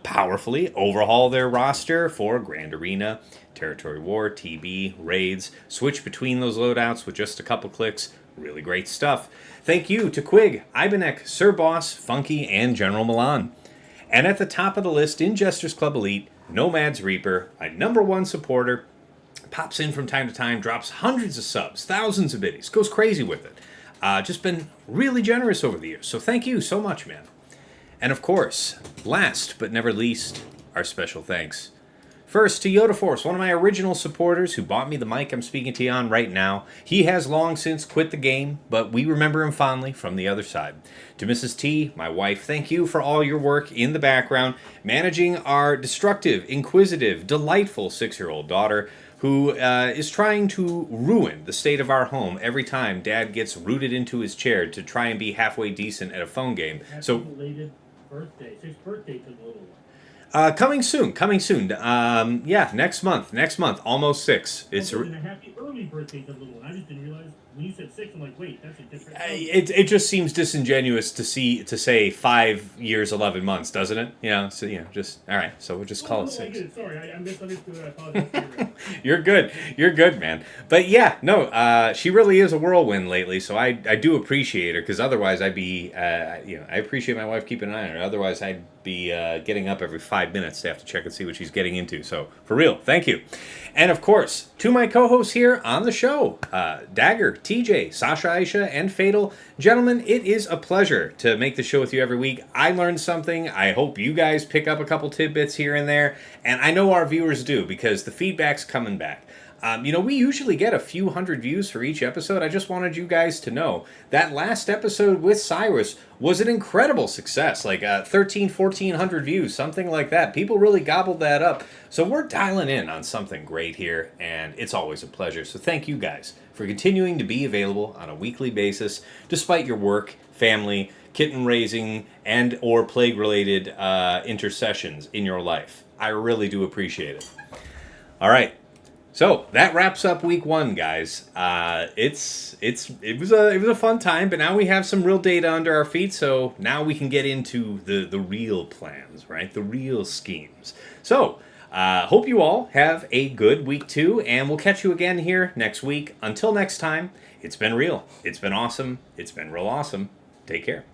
powerfully overhaul their roster for Grand Arena, Territory War, TB, raids, switch between those loadouts with just a couple clicks. Really great stuff. Thank you to Quig, Ibenek, Sir Boss, Funky, and General Milan. And at the top of the list in Jester's Club Elite, Nomad's Reaper, my #1 supporter, pops in from time to time, drops hundreds of subs, thousands of biddies, goes crazy with it. Just been really generous over the years, so thank you so much, man. And of course, last but never least, our special thanks. First, to Yoda Force, one of my original supporters who bought me the mic I'm speaking to you on right now. He has long since quit the game, but we remember him fondly from the other side. To Mrs. T, my wife, thank you for all your work in the background, managing our destructive, inquisitive, delightful 6-year-old daughter, who is trying to ruin the state of our home every time Dad gets rooted into his chair to try and be halfway decent at a phone game. Happy belated birthday. 6th birthday to the little one. Coming soon. Next month, almost 6. It's a happy early birthday to the little one. I just didn't realize when you said 6. I'm like, wait, that's a different. It just seems disingenuous to say 5 years 11 months, doesn't it? So just all right. So we'll just call it 6. Sorry, I misunderstood. I apologize. You're good, man. But yeah, no, she really is a whirlwind lately. So I do appreciate her, because otherwise I'd be I appreciate my wife keeping an eye on her. Otherwise I'd be getting up every 5 minutes to have to check and see what she's getting into. So for real, thank you. And of course, to my co-hosts here on the show, Dagger, TJ, Sasha, Aisha, and Fatal. Gentlemen, it is a pleasure to make the show with you every week. I learned something. I hope you guys pick up a couple tidbits here and there. And I know our viewers do, because the feedback's coming back. We usually get a few hundred views for each episode. I just wanted you guys to know that last episode with Cyrus was an incredible success, like 1,400 views, something like that. People really gobbled that up. So we're dialing in on something great here, and it's always a pleasure. So thank you guys for continuing to be available on a weekly basis, despite your work, family, kitten raising, and or plague-related intercessions in your life. I really do appreciate it. All right. So that wraps up week 1, guys. It was a fun time, but now we have some real data under our feet. So now we can get into the real plans, right? The real schemes. So hope you all have a good week 2, and we'll catch you again here next week. Until next time, it's been real. It's been awesome. It's been real awesome. Take care.